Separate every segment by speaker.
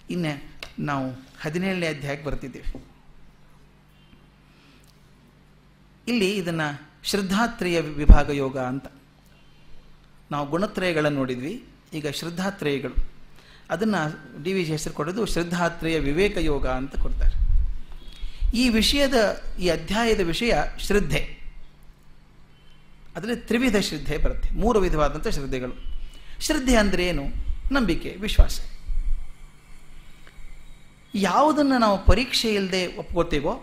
Speaker 1: ಇನ್ನು ನಾವು 17ನೇ ಅಧ್ಯಾಯಕ್ಕೆ ಬರ್ತಿದ್ದೇವೆ. ಇಲ್ಲಿ ಇದನ್ನು ಶ್ರದ್ಧಾತ್ರಯ ವಿಭಾಗ ಯೋಗ ಅಂತ. ನಾವು ಗುಣತ್ರಯಗಳನ್ನು ನೋಡಿದ್ವಿ, ಈಗ ಶ್ರದ್ಧಾತ್ರಯಗಳು. ಅದನ್ನು ಡಿ ವಿ ಜಿ ಹೆಸರು ಕೊಡೋದು ಶ್ರದ್ಧಾತ್ರಯ ವಿವೇಕ ಯೋಗ ಅಂತ ಕೊಡ್ತಾರೆ. ಈ ಅಧ್ಯಾಯದ ವಿಷಯ ಶ್ರದ್ಧೆ. ಅದರಲ್ಲಿ ತ್ರಿವಿಧ ಶ್ರದ್ಧೆ ಬರುತ್ತೆ, 3 ವಿಧವಾದಂಥ ಶ್ರದ್ಧೆಗಳು. ಶ್ರದ್ಧೆ ಅಂದರೆ ಏನು? ನಂಬಿಕೆ, ವಿಶ್ವಾಸ. ಯಾವುದನ್ನು ನಾವು ಪರೀಕ್ಷೆ ಇಲ್ಲದೆ ಒಪ್ಕೋತೀವೋ,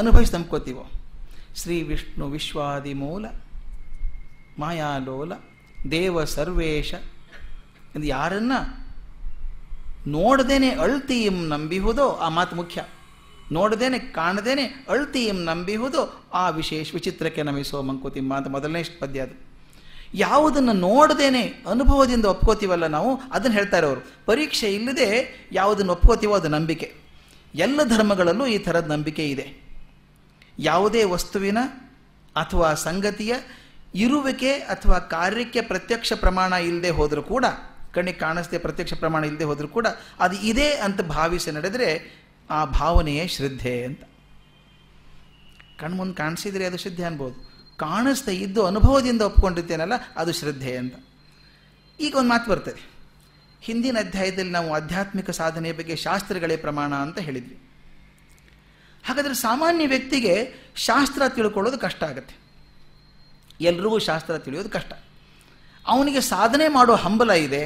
Speaker 1: ಅನುಭವಿಸಿ ನಂಬ್ಕೋತೀವೋ, ಶ್ರೀ ವಿಷ್ಣು ವಿಶ್ವಾದಿ ಮೂಲ ಮಾಯಾಲೋಲ ದೇವ ಸರ್ವೇಶ ಎಂದು ಯಾರನ್ನ ನೋಡದೇನೆ ಅಳ್ತೀಯಂ ನಂಬಿಹುದೋ, ಆ ಮಾತು ಮುಖ್ಯ. ನೋಡದೇನೆ ಕಾಣದೇನೆ ಅಳ್ತೀಯಂ ನಂಬಿಹುದೋ ಆ ವಿಶೇಷ ವಿಚಿತ್ರಕ್ಕೆ ನಮಿಸೋ ಮಂಕುತಿಮ್ಮ ಅಂತ ಮೊದಲನೇ ಪದ್ಯ. ಅದು ಯಾವುದನ್ನು ನೋಡದೇನೆ ಅನುಭವದಿಂದ ಒಪ್ಕೋತೀವಲ್ಲ ನಾವು, ಅದನ್ನು ಹೇಳ್ತಾರೆ ಅವರು. ಪರೀಕ್ಷೆ ಇಲ್ಲದೆ ಯಾವುದನ್ನು ಒಪ್ಕೋತೀವೋ ಅದು ನಂಬಿಕೆ. ಎಲ್ಲ ಧರ್ಮಗಳಲ್ಲೂ ಈ ಥರದ ನಂಬಿಕೆ ಇದೆ. ಯಾವುದೇ ವಸ್ತುವಿನ ಅಥವಾ ಸಂಗತಿಯ ಇರುವಿಕೆ ಅಥವಾ ಕಾರ್ಯಕ್ಕೆ ಪ್ರತ್ಯಕ್ಷ ಪ್ರಮಾಣ ಇಲ್ಲದೆ ಹೋದರೂ ಕೂಡ, ಕಣ್ಣಿಗೆ ಕಾಣಿಸದೆ ಪ್ರತ್ಯಕ್ಷ ಪ್ರಮಾಣ ಇಲ್ಲದೆ ಹೋದರೂ ಕೂಡ ಅದು ಇದೆ ಅಂತ ಭಾವಿಸಿ ನಡೆದರೆ ಆ ಭಾವನೆಯೇ ಶ್ರದ್ಧೆ ಅಂತ. ಕಣ್ಮುಂದೆ ಕಾಣಿಸಿದರೆ ಅದು ಶ್ರದ್ಧೆ ಅನ್ಬೋದು, ಕಾಣಿಸ್ತಾ ಇದ್ದು ಅನುಭವದಿಂದ ಒಪ್ಕೊಂಡಿರ್ತೇನಲ್ಲ ಅದು ಶ್ರದ್ಧೆ ಅಂತ. ಈಗ ಒಂದು ಮಾತು ಬರ್ತದೆ. ಹಿಂದಿನ ಅಧ್ಯಾಯದಲ್ಲಿ ನಾವು ಆಧ್ಯಾತ್ಮಿಕ ಸಾಧನೆಯ ಬಗ್ಗೆ ಶಾಸ್ತ್ರಗಳೇ ಪ್ರಮಾಣ ಅಂತ ಹೇಳಿದ್ವಿ. ಹಾಗಾದರೆ ಸಾಮಾನ್ಯ ವ್ಯಕ್ತಿಗೆ ಶಾಸ್ತ್ರ ತಿಳ್ಕೊಳ್ಳೋದು ಕಷ್ಟ ಆಗುತ್ತೆ. ಎಲ್ರಿಗೂ ಶಾಸ್ತ್ರ ತಿಳಿಯೋದು ಕಷ್ಟ. ಅವನಿಗೆ ಸಾಧನೆ ಮಾಡೋ ಹಂಬಲ ಇದೆ,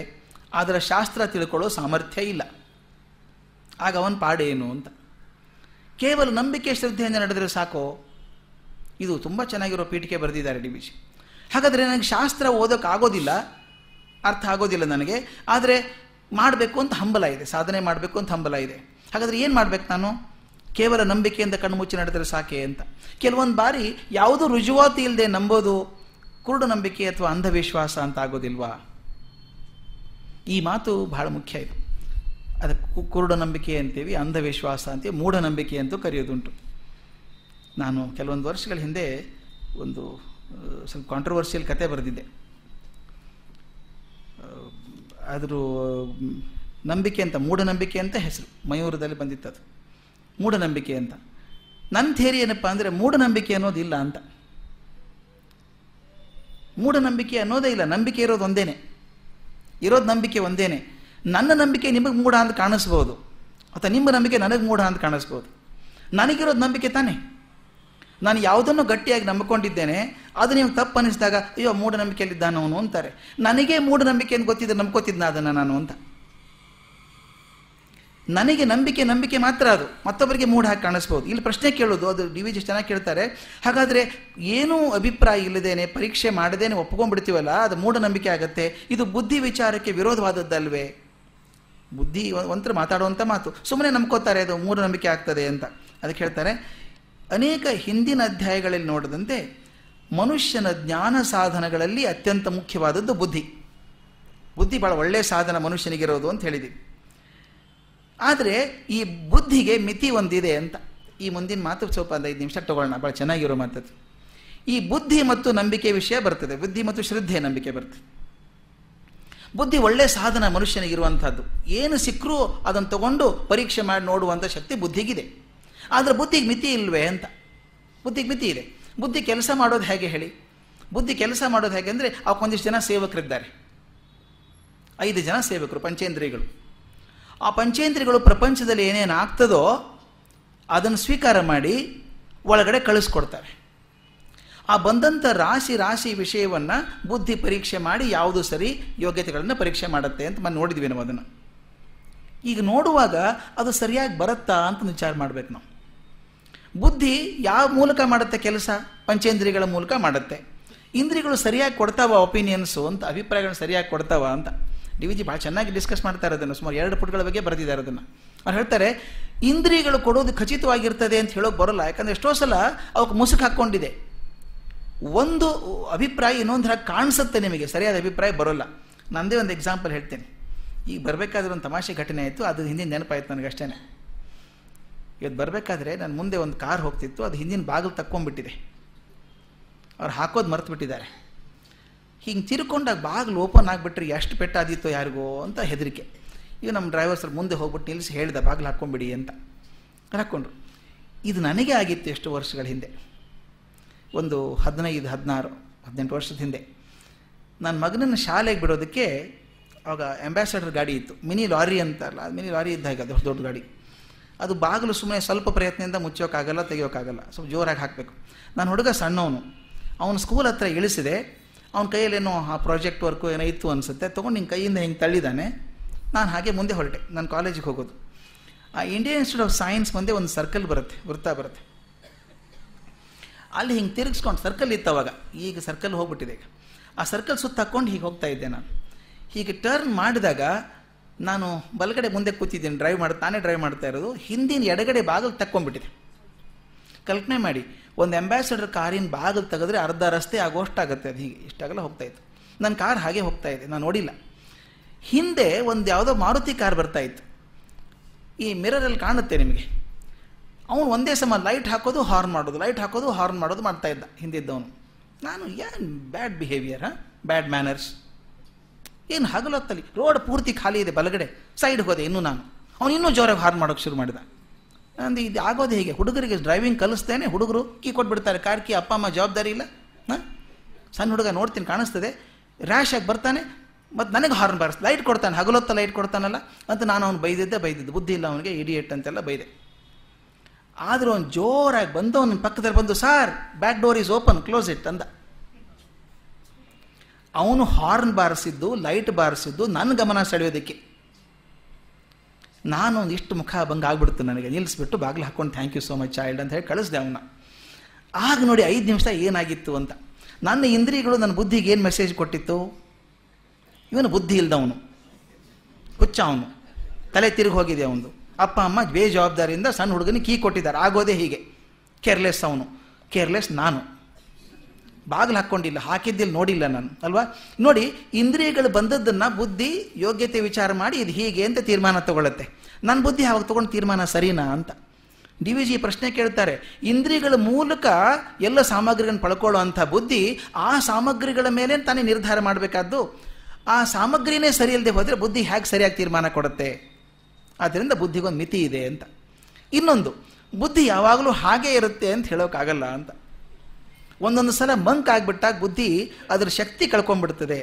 Speaker 1: ಆದರೆ ಶಾಸ್ತ್ರ ತಿಳ್ಕೊಳ್ಳೋ ಸಾಮರ್ಥ್ಯ ಇಲ್ಲ. ಆಗ ಅವನ ಪಾಡೇನು ಅಂತ. ಕೇವಲ ನಂಬಿಕೆ ಶ್ರದ್ಧೆಯಿಂದ ನಡೆದರೆ ಸಾಕೋ? ಇದು ತುಂಬ ಚೆನ್ನಾಗಿರೋ ಪೀಠಿಕೆ ಬರೆದಿದ್ದಾರೆ ಡಿ ವಿ ಜಿ. ಹಾಗಾದರೆ ನನಗೆ ಶಾಸ್ತ್ರ ಓದೋಕ್ಕಾಗೋದಿಲ್ಲ, ಅರ್ಥ ಆಗೋದಿಲ್ಲ ನನಗೆ, ಆದರೆ ಮಾಡಬೇಕು ಅಂತ ಹಂಬಲ ಇದೆ, ಸಾಧನೆ ಮಾಡಬೇಕು ಅಂತ ಹಂಬಲ ಇದೆ. ಹಾಗಾದರೆ ಏನು ಮಾಡಬೇಕು ನಾನು? ಕೇವಲ ನಂಬಿಕೆಯಿಂದ ಕಣ್ಣು ಮುಚ್ಚಿ ನಡೆದರೆ ಸಾಕೆ ಅಂತ. ಕೆಲವೊಂದು ಬಾರಿ ಯಾವುದೂ ರುಜುವಾತಿ ಇಲ್ಲದೆ ನಂಬೋದು ಕುರುಡು ನಂಬಿಕೆ ಅಥವಾ ಅಂಧವಿಶ್ವಾಸ ಅಂತ ಆಗೋದಿಲ್ವಾ? ಈ ಮಾತು ಬಹಳ ಮುಖ್ಯ. ಇದು ಅದಕ್ಕೆ ಕುರುಡು ನಂಬಿಕೆ ಅಂತೀವಿ, ಅಂಧವಿಶ್ವಾಸ ಅಂತೀವಿ, ಮೂಢನಂಬಿಕೆ ಅಂತೂ ಕರೆಯೋದುಂಟು. ನಾನು ಕೆಲವೊಂದು ವರ್ಷಗಳ ಹಿಂದೆ ಒಂದು ಸ್ವಲ್ಪ ಕಾಂಟ್ರವರ್ಷಿಯಲ್ ಕತೆ ಬರೆದಿದ್ದೆ. ಅದ್ರ ನಂಬಿಕೆ ಅಂತ, ಮೂಢನಂಬಿಕೆ ಅಂತ ಹೆಸರು, ಮಯೂರದಲ್ಲಿ ಬಂದಿತ್ತು. ಅದು ಮೂಢನಂಬಿಕೆ ಅಂತ. ನನ್ನ ಥೇರಿ ಏನಪ್ಪ ಅಂದರೆ ಮೂಢನಂಬಿಕೆ ಅನ್ನೋದಿಲ್ಲ ಅಂತ. ಮೂಢನಂಬಿಕೆ ಅನ್ನೋದೇ ಇಲ್ಲ, ನಂಬಿಕೆ ಇರೋದು ಒಂದೇನೆ, ಇರೋದು ನಂಬಿಕೆ ಒಂದೇನೆ. ನನ್ನ ನಂಬಿಕೆ ನಿಮಗೆ ಮೂಢ ಅಂತ ಕಾಣಿಸ್ಬೋದು, ಅಥವಾ ನಿಮ್ಮ ನಂಬಿಕೆ ನನಗೆ ಮೂಢ ಅಂತ ಕಾಣಿಸ್ಬೋದು. ನನಗಿರೋದು ನಂಬಿಕೆ ತಾನೇ. ನಾನು ಯಾವುದನ್ನು ಗಟ್ಟಿಯಾಗಿ ನಂಬಿಕೊಂಡಿದ್ದೇನೆ, ಅದು ನೀವು ತಪ್ಪು ಅನ್ನಿಸಿದಾಗ ಅಯ್ಯೋ ಮೂಢನಂಬಿಕೆಯಲ್ಲಿದ್ದಾನು ಅವನು ಅಂತಾರೆ. ನನಗೆ ಮೂಢನಂಬಿಕೆಯನ್ನು ಗೊತ್ತಿದ್ದರೆ ನಂಬ್ಕೋತಿದ್ನ ಅದನ್ನು ನಾನು ಅಂತ. ನನಗೆ ನಂಬಿಕೆ ಮಾತ್ರ, ಅದು ಮತ್ತೊಬ್ಬರಿಗೆ ಮೂಢ ಹಾಕಿ ಕಾಣಿಸ್ಬೋದು. ಇಲ್ಲಿ ಪ್ರಶ್ನೆ ಕೇಳೋದು, ಅದು ಡಿ ವಿ ಜಿ ಚೆನ್ನಾಗಿ ಕೇಳ್ತಾರೆ. ಹಾಗಾದರೆ ಏನೂ ಅಭಿಪ್ರಾಯ ಇಲ್ಲದೇನೆ ಪರೀಕ್ಷೆ ಮಾಡದೇನೆ ಒಪ್ಕೊಂಡ್ಬಿಡ್ತೀವಲ್ಲ, ಅದು ಮೂಢನಂಬಿಕೆ ಆಗುತ್ತೆ. ಇದು ಬುದ್ಧಿ ವಿಚಾರಕ್ಕೆ ವಿರೋಧವಾದದ್ದಲ್ವೇ? ಬುದ್ಧಿ ಒಂಥರ ಮಾತಾಡುವಂಥ ಮಾತು, ಸುಮ್ಮನೆ ನಂಬ್ಕೋತಾರೆ ಅದು ಮೂಢನಂಬಿಕೆ ಆಗ್ತದೆ ಅಂತ. ಅದಕ್ಕೆ ಹೇಳ್ತಾರೆ, ಅನೇಕ ಹಿಂದಿನ ಅಧ್ಯಾಯಗಳಲ್ಲಿ ನೋಡಿದಂತೆ ಮನುಷ್ಯನ ಜ್ಞಾನ ಸಾಧನಗಳಲ್ಲಿ ಅತ್ಯಂತ ಮುಖ್ಯವಾದದ್ದು ಬುದ್ಧಿ. ಬುದ್ಧಿ ಭಾಳ ಒಳ್ಳೆಯ ಸಾಧನ ಮನುಷ್ಯನಿಗಿರೋದು ಅಂತ ಹೇಳಿದ್ದೀವಿ. ಆದರೆ ಈ ಬುದ್ಧಿಗೆ ಮಿತಿ ಒಂದಿದೆ ಅಂತ. ಈ ಮುಂದಿನ ಮಾತು ಸ್ವಲ್ಪ ಒಂದು 5 ನಿಮಿಷ ತಗೊಳ್ಳೋಣ, ಭಾಳ ಚೆನ್ನಾಗಿರೋ ಮಾತದ್ದು. ಈ ಬುದ್ಧಿ ಮತ್ತು ನಂಬಿಕೆ ವಿಷಯ ಬರ್ತದೆ, ಬುದ್ಧಿ ಮತ್ತು ಶ್ರದ್ಧೆ ನಂಬಿಕೆ ಬರ್ತದೆ. ಬುದ್ಧಿ ಒಳ್ಳೆಯ ಸಾಧನ ಮನುಷ್ಯನಿಗಿರುವಂಥದ್ದು. ಏನು ಸಿಕ್ಕರೂ ಅದನ್ನು ತಗೊಂಡು ಪರೀಕ್ಷೆ ಮಾಡಿ ನೋಡುವಂಥ ಶಕ್ತಿ ಬುದ್ಧಿಗಿದೆ. ಆದರೆ ಬುದ್ಧಿಗೆ ಮಿತಿ ಇಲ್ವೇ ಅಂತ. ಬುದ್ಧಿಗೆ ಮಿತಿ ಇದೆ. ಬುದ್ಧಿ ಕೆಲಸ ಮಾಡೋದು ಹೇಗೆ ಹೇಳಿ? ಬುದ್ಧಿ ಕೆಲಸ ಮಾಡೋದು ಹೇಗೆ ಅಂದರೆ, ಅವಕ್ಕೊಂದಿಷ್ಟು ಜನ ಸೇವಕರಿದ್ದಾರೆ, 5 ಜನ ಸೇವಕರು, ಪಂಚೇಂದ್ರಿಯಗಳು. ಆ ಪಂಚೇಂದ್ರಿಯಗಳು ಪ್ರಪಂಚದಲ್ಲಿ ಏನೇನು ಆಗ್ತದೋ ಅದನ್ನು ಸ್ವೀಕಾರ ಮಾಡಿ ಒಳಗಡೆ ಕಳಿಸ್ಕೊಡ್ತಾರೆ. ಆ ಬಂದಂಥ ರಾಶಿ ವಿಷಯವನ್ನು ಬುದ್ಧಿ ಪರೀಕ್ಷೆ ಮಾಡಿ ಯಾವುದು ಸರಿ ಯೋಗ್ಯತೆಗಳನ್ನು ಪರೀಕ್ಷೆ ಮಾಡುತ್ತೆ ಅಂತ ನೋಡಿದ್ವಿ ನಾವು ಅದನ್ನು. ಈಗ ನೋಡುವಾಗ ಅದು ಸರಿಯಾಗಿ ಬರುತ್ತಾ ಅಂತ ವಿಚಾರ ಮಾಡಬೇಕು ನಾವು. ಬುದ್ಧಿ ಯಾವ ಮೂಲಕ ಮಾಡುತ್ತೆ ಕೆಲಸ? ಪಂಚೇಂದ್ರಿಯಗಳ ಮೂಲಕ ಮಾಡುತ್ತೆ. ಇಂದ್ರಿಯಗಳು ಸರಿಯಾಗಿ ಕೊಡ್ತಾವ ಒಪಿನಿಯನ್ಸು ಅಂತ, ಅಭಿಪ್ರಾಯಗಳನ್ನ ಸರಿಯಾಗಿ ಕೊಡ್ತಾವ ಅಂತ. ಡಿ ವಿ ಜಿ ಭಾಳ ಚೆನ್ನಾಗಿ ಡಿಸ್ಕಸ್ ಮಾಡ್ತಾರೆ ಅದನ್ನು. ಸುಮಾರು 2 ಪುಟಗಳ ಬಗ್ಗೆ ಬರೆದಿದ್ದಾರೆ ಅದನ್ನು. ಅವ್ರು ಹೇಳ್ತಾರೆ, ಇಂದ್ರಿಯಗಳು ಕೊಡೋದು ಖಚಿತವಾಗಿರ್ತದೆ ಅಂತ ಹೇಳೋಕೆ ಬರೋಲ್ಲ. ಯಾಕಂದರೆ ಎಷ್ಟೋ ಸಲ ಅವಕ್ಕೆ ಮುಸುಕು ಹಾಕ್ಕೊಂಡಿದೆ. ಒಂದು ಅಭಿಪ್ರಾಯ ಇನ್ನೊಂದು ಹಾಗೆ ಕಾಣಿಸುತ್ತೆ ನಿಮಗೆ, ಸರಿಯಾದ ಅಭಿಪ್ರಾಯ ಬರೋಲ್ಲ. ನನ್ನದೇ ಒಂದು ಎಕ್ಸಾಂಪಲ್ ಹೇಳ್ತೇನೆ. ಈಗ ಬರಬೇಕಾದ್ರೆ ಒಂದು ತಮಾಷೆ ಘಟನೆ ಆಯಿತು, ಅದು ಹಿಂದಿನ ನೆನಪಾಯ್ತು ನನಗೆ ಅಷ್ಟೇ. ಇವತ್ತು ಬರಬೇಕಾದ್ರೆ ನನ್ನ ಮುಂದೆ ಒಂದು ಕಾರ್ ಹೋಗ್ತಿತ್ತು, ಅದು ಹಿಂದಿನ ಬಾಗಿಲು ತಕ್ಕೊಂಡ್ಬಿಟ್ಟಿದೆ. ಅವ್ರು ಹಾಕೋದು ಮರ್ತು ಬಿಟ್ಟಿದ್ದಾರೆ. ಹಿಂಗೆ ತಿರ್ಕೊಂಡಾಗ ಬಾಗಿಲು ಓಪನ್ ಆಗಿಬಿಟ್ರೆ ಎಷ್ಟು ಪೆಟ್ಟಾದಿತ್ತೋ ಯಾರಿಗೋ ಅಂತ ಹೆದರಿಕೆ. ಈಗ ನಮ್ಮ ಡ್ರೈವರ್ ಸರ್ ಮುಂದೆ ಹೋಗ್ಬಿಟ್ಟು ನಿಲ್ಲಿಸಿ ಹೇಳ್ದೆ ಬಾಗಿಲು ಹಾಕ್ಕೊಂಬಿಡಿ ಅಂತ. ಹಾಕ್ಕೊಂಡ್ರು. ಇದು ನನಗೆ ಆಗಿತ್ತು ಎಷ್ಟು ವರ್ಷಗಳ ಹಿಂದೆ, ಒಂದು 15, 16, 18 ವರ್ಷದ ಹಿಂದೆ. ನನ್ನ ಮಗನನ್ನು ಶಾಲೆಗೆ ಬಿಡೋದಕ್ಕೆ ಆವಾಗ ಅಂಬಾಸಡರ್ ಗಾಡಿ ಇತ್ತು, ಮಿನಿ ಲಾರಿ ಅಂತಾರಲ್ಲ, ಅದು ಮಿನಿ ಲಾರಿ ಇದ್ದಾಗ ದೊಡ್ಡ ದೊಡ್ಡ ಗಾಡಿ. ಅದು ಬಾಗಿಲು ಸುಮ್ಮನೆ ಸ್ವಲ್ಪ ಪ್ರಯತ್ನದಿಂದ ಮುಚ್ಚೋಕ್ಕಾಗಲ್ಲ, ತೆಗಿಯೋಕ್ಕಾಗಲ್ಲ, ಸ್ವಲ್ಪ ಜೋರಾಗಿ ಹಾಕಬೇಕು. ನಾನು ಹುಡುಗ ಸಣ್ಣವನು, ಅವನು ಸ್ಕೂಲ್ ಹತ್ರ ಇಳಿಸಿದೆ. ಅವನ ಕೈಯಲ್ಲೇನೋ ಆ ಪ್ರಾಜೆಕ್ಟ್ ವರ್ಕು ಏನೋ ಇತ್ತು ಅನಿಸುತ್ತೆ, ತೊಗೊಂಡು ಹಿಂಗೆ ಕೈಯಿಂದ ಹಿಂಗೆ ತಳ್ಳಿದ್ದಾನೆ. ನಾನು ಹಾಗೆ ಮುಂದೆ ಹೊರಟೆ, ನಾನು ಕಾಲೇಜಿಗೆ ಹೋಗೋದು. ಆ ಇಂಡಿಯನ್ ಇನ್ಸ್ಟಿಟ್ಯೂಟ್ ಆಫ್ ಸೈನ್ಸ್ ಮುಂದೆ ಒಂದು ಸರ್ಕಲ್ ಬರುತ್ತೆ, ವೃತ್ತ ಬರುತ್ತೆ. ಅಲ್ಲಿ ಹಿಂಗೆ ತಿರುಗಿಸ್ಕೊಂಡು, ಸರ್ಕಲ್ ಇತ್ತು ಅವಾಗ, ಈಗ ಸರ್ಕಲ್ ಹೋಗ್ಬಿಟ್ಟಿದೆ. ಈಗ ಆ ಸರ್ಕಲ್ ಸುತ್ತ ಹಾಕ್ಕೊಂಡು ಹೀಗೆ ಹೋಗ್ತಾ ಇದ್ದೆ ನಾನು. ಹೀಗೆ ಟರ್ನ್ ಮಾಡಿದಾಗ ನಾನು ಬಲಗಡೆ ಮುಂದೆ ಕೂತಿದ್ದೀನಿ, ತಾನೇ ಡ್ರೈವ್ ಮಾಡ್ತಾ ಇರೋದು. ಹಿಂದಿನ ಎಡಗಡೆ ಬಾಗಿಲು ತಕ್ಕೊಂಡ್ಬಿಟ್ಟಿದೆ. ಕಲ್ಪನೆ ಮಾಡಿ, ಒಂದು ಅಂಬಾಸಡರ್ ಕಾರಿನ ಬಾಗಿಲು ತೆಗೆದ್ರೆ ಅರ್ಧ ರಸ್ತೆ ಆಗೋಷ್ಟಾಗುತ್ತೆ, ಅದು ಹೀಗೆ ಇಷ್ಟಾಗಲ್ಲ ಹೋಗ್ತಾಯಿತ್ತು. ನನ್ನ ಕಾರ್ ಹಾಗೆ ಹೋಗ್ತಾ ಇದೆ, ನಾನು ನೋಡಿಲ್ಲ. ಹಿಂದೆ ಒಂದು ಯಾವುದೋ ಮಾರುತಿ ಕಾರ್ ಬರ್ತಾ ಇತ್ತು, ಈ ಮಿರರಲ್ಲಿ ಕಾಣುತ್ತೆ ನಿಮಗೆ. ಅವನು ಒಂದೇ ಸಮ ಲೈಟ್ ಹಾಕೋದು ಹಾರ್ನ್ ಮಾಡೋದು, ಲೈಟ್ ಹಾಕೋದು ಹಾರ್ನ್ ಮಾಡೋದು ಮಾಡ್ತಾ ಇದ್ದ ಹಿಂದಿದ್ದವನು. ನಾನು ಏನು ಬ್ಯಾಡ್ ಬಿಹೇವಿಯರ್, ಬ್ಯಾಡ್ ಮ್ಯಾನರ್ಸ್, ಏನು ಹಗಲೊತ್ತಲ್ಲಿ ರೋಡ್ ಪೂರ್ತಿ ಖಾಲಿ ಇದೆ, ಬಲಗಡೆ ಸೈಡ್ ಹೋದೆ ಇನ್ನೂ ನಾನು. ಅವನು ಇನ್ನೂ ಜೋರಾಗಿ ಹಾರ್ನ್ ಮಾಡೋಕ್ಕೆ ಶುರು ಮಾಡಿದ. ನಂದು ಇದು ಆಗೋದು ಹೇಗೆ, ಹುಡುಗರಿಗೆ ಡ್ರೈವಿಂಗ್ ಕಲಿಸ್ತೇನೆ, ಹುಡುಗರು ಕೀ ಕೊಟ್ಬಿಡ್ತಾರೆ, ಕಾರ್ ಕೀ, ಅಪ್ಪ ಅಮ್ಮ ಜವಾಬ್ದಾರಿ ಇಲ್ಲ. ಸಣ್ಣ ಹುಡುಗ ನೋಡ್ತೀನಿ ಕಾಣಿಸ್ತದೆ, ರ್ಯಾಶ್ ಆಗಿ ಬರ್ತಾನೆ, ಮತ್ತು ನನಗೆ ಹಾರ್ನ್ ಬಾರಿಸ್, ಲೈಟ್ ಕೊಡ್ತಾನೆ, ಹಗಲೊತ್ತ ಲೈಟ್ ಕೊಡ್ತಾನಲ್ಲ ಅಂತ ನಾನು ಅವ್ನು ಬೈದಿದ್ದೆ, ಬುದ್ಧಿ ಇಲ್ಲ ಅವನಿಗೆ, ಇಡಿಯಟ್ ಅಂತೆಲ್ಲ ಬೈದೆ. ಆದರೂ ಅವ್ನು ಜೋರಾಗಿ ಬಂದು ಅವನ ಪಕ್ಕದಲ್ಲಿ ಬಂದು, sir back door is open, close it ಅಂದ. ಅವನು ಹಾರ್ನ್ ಬಾರಿಸಿದ್ದು, ಲೈಟ್ ಬಾರಿಸಿದ್ದು ನನ್ನ ಗಮನ ಸೆಳೆಯೋದಕ್ಕೆ. ನಾನು ಒಂದಿಷ್ಟು ಮುಖ ಭಂಗ ಆಗ್ಬಿಡ್ತು ನನಗೆ. ನಿಲ್ಲಿಸ್ಬಿಟ್ಟು ಬಾಗಿಲು ಹಾಕ್ಕೊಂಡು thank you so much child ಅಂತ ಹೇಳಿ ಕಳಿಸ್ದೆ ಅವನ್ನ. ಆಗ ನೋಡಿ 5 ನಿಮಿಷ ಏನಾಗಿತ್ತು ಅಂತ. ನನ್ನ ಇಂದ್ರಿಯಗಳು ನನ್ನ ಬುದ್ಧಿಗೆ ಏನು ಮೆಸೇಜ್ ಕೊಟ್ಟಿತ್ತು, ಇವನು ಬುದ್ಧಿ ಇಲ್ದವನು, ಹುಚ್ಚ ಅವನು, ತಲೆ ತಿರುಗಿ ಹೋಗಿದೆ ಅವನು. ಅಪ್ಪ ಅಮ್ಮ ಬೇಜವಾಬ್ದಾರಿಯಿಂದ ಸಣ್ಣ ಹುಡುಗನಿಗೆ ಕೀ ಕೊಟ್ಟಿದ್ದಾರೆ, ಆಗೋದೇ ಹೀಗೆ. ಕೇರ್ಲೆಸ್ ಅವನು, ಕೇರ್ಲೆಸ್ ನಾನು. ಬಾಗಿಲು ಹಾಕ್ಕೊಂಡಿಲ್ಲ, ಹಾಕಿದ್ದಿಲ್ಲ, ನೋಡಿಲ್ಲ ನಾನು ಅಲ್ವಾ. ನೋಡಿ, ಇಂದ್ರಿಯಗಳು ಬಂದದ್ದನ್ನು ಬುದ್ಧಿ ಯೋಗ್ಯತೆ ವಿಚಾರ ಮಾಡಿ ಇದು ಹೀಗೆ ಅಂತ ತೀರ್ಮಾನ ತಗೊಳ್ಳುತ್ತೆ. ನನ್ನ ಬುದ್ಧಿ ಅವಾಗ ತೊಗೊಂಡು ತೀರ್ಮಾನ ಸರಿನಾ ಅಂತ. DVG ಪ್ರಶ್ನೆ ಕೇಳ್ತಾರೆ, ಇಂದ್ರಿಯಗಳ ಮೂಲಕ ಎಲ್ಲ ಸಾಮಗ್ರಿಗಳನ್ನು ಪಡ್ಕೊಳ್ಳೋ ಅಂಥ ಬುದ್ಧಿ ಆ ಸಾಮಗ್ರಿಗಳ ಮೇಲೆ ತಾನೇ ನಿರ್ಧಾರ ಮಾಡಬೇಕಾದ್ದು. ಆ ಸಾಮಗ್ರಿನೇ ಸರಿ ಇಲ್ಲದೆ ಹೋದರೆ ಬುದ್ಧಿ ಹೇಗೆ ಸರಿಯಾಗಿ ತೀರ್ಮಾನ ಕೊಡುತ್ತೆ. ಆದ್ದರಿಂದ ಬುದ್ಧಿಗೊಂದು ಮಿತಿ ಇದೆ ಅಂತ. ಇನ್ನೊಂದು, ಬುದ್ಧಿ ಯಾವಾಗಲೂ ಹಾಗೇ ಇರುತ್ತೆ ಅಂತ ಹೇಳೋಕ್ಕಾಗಲ್ಲ ಅಂತ. ಒಂದೊಂದು ಸಲ ಮಂಕ್ ಆಗಿಬಿಟ್ಟಾಗ ಬುದ್ಧಿ ಅದರ ಶಕ್ತಿ ಕಳ್ಕೊಂಡ್ಬಿಡ್ತದೆ,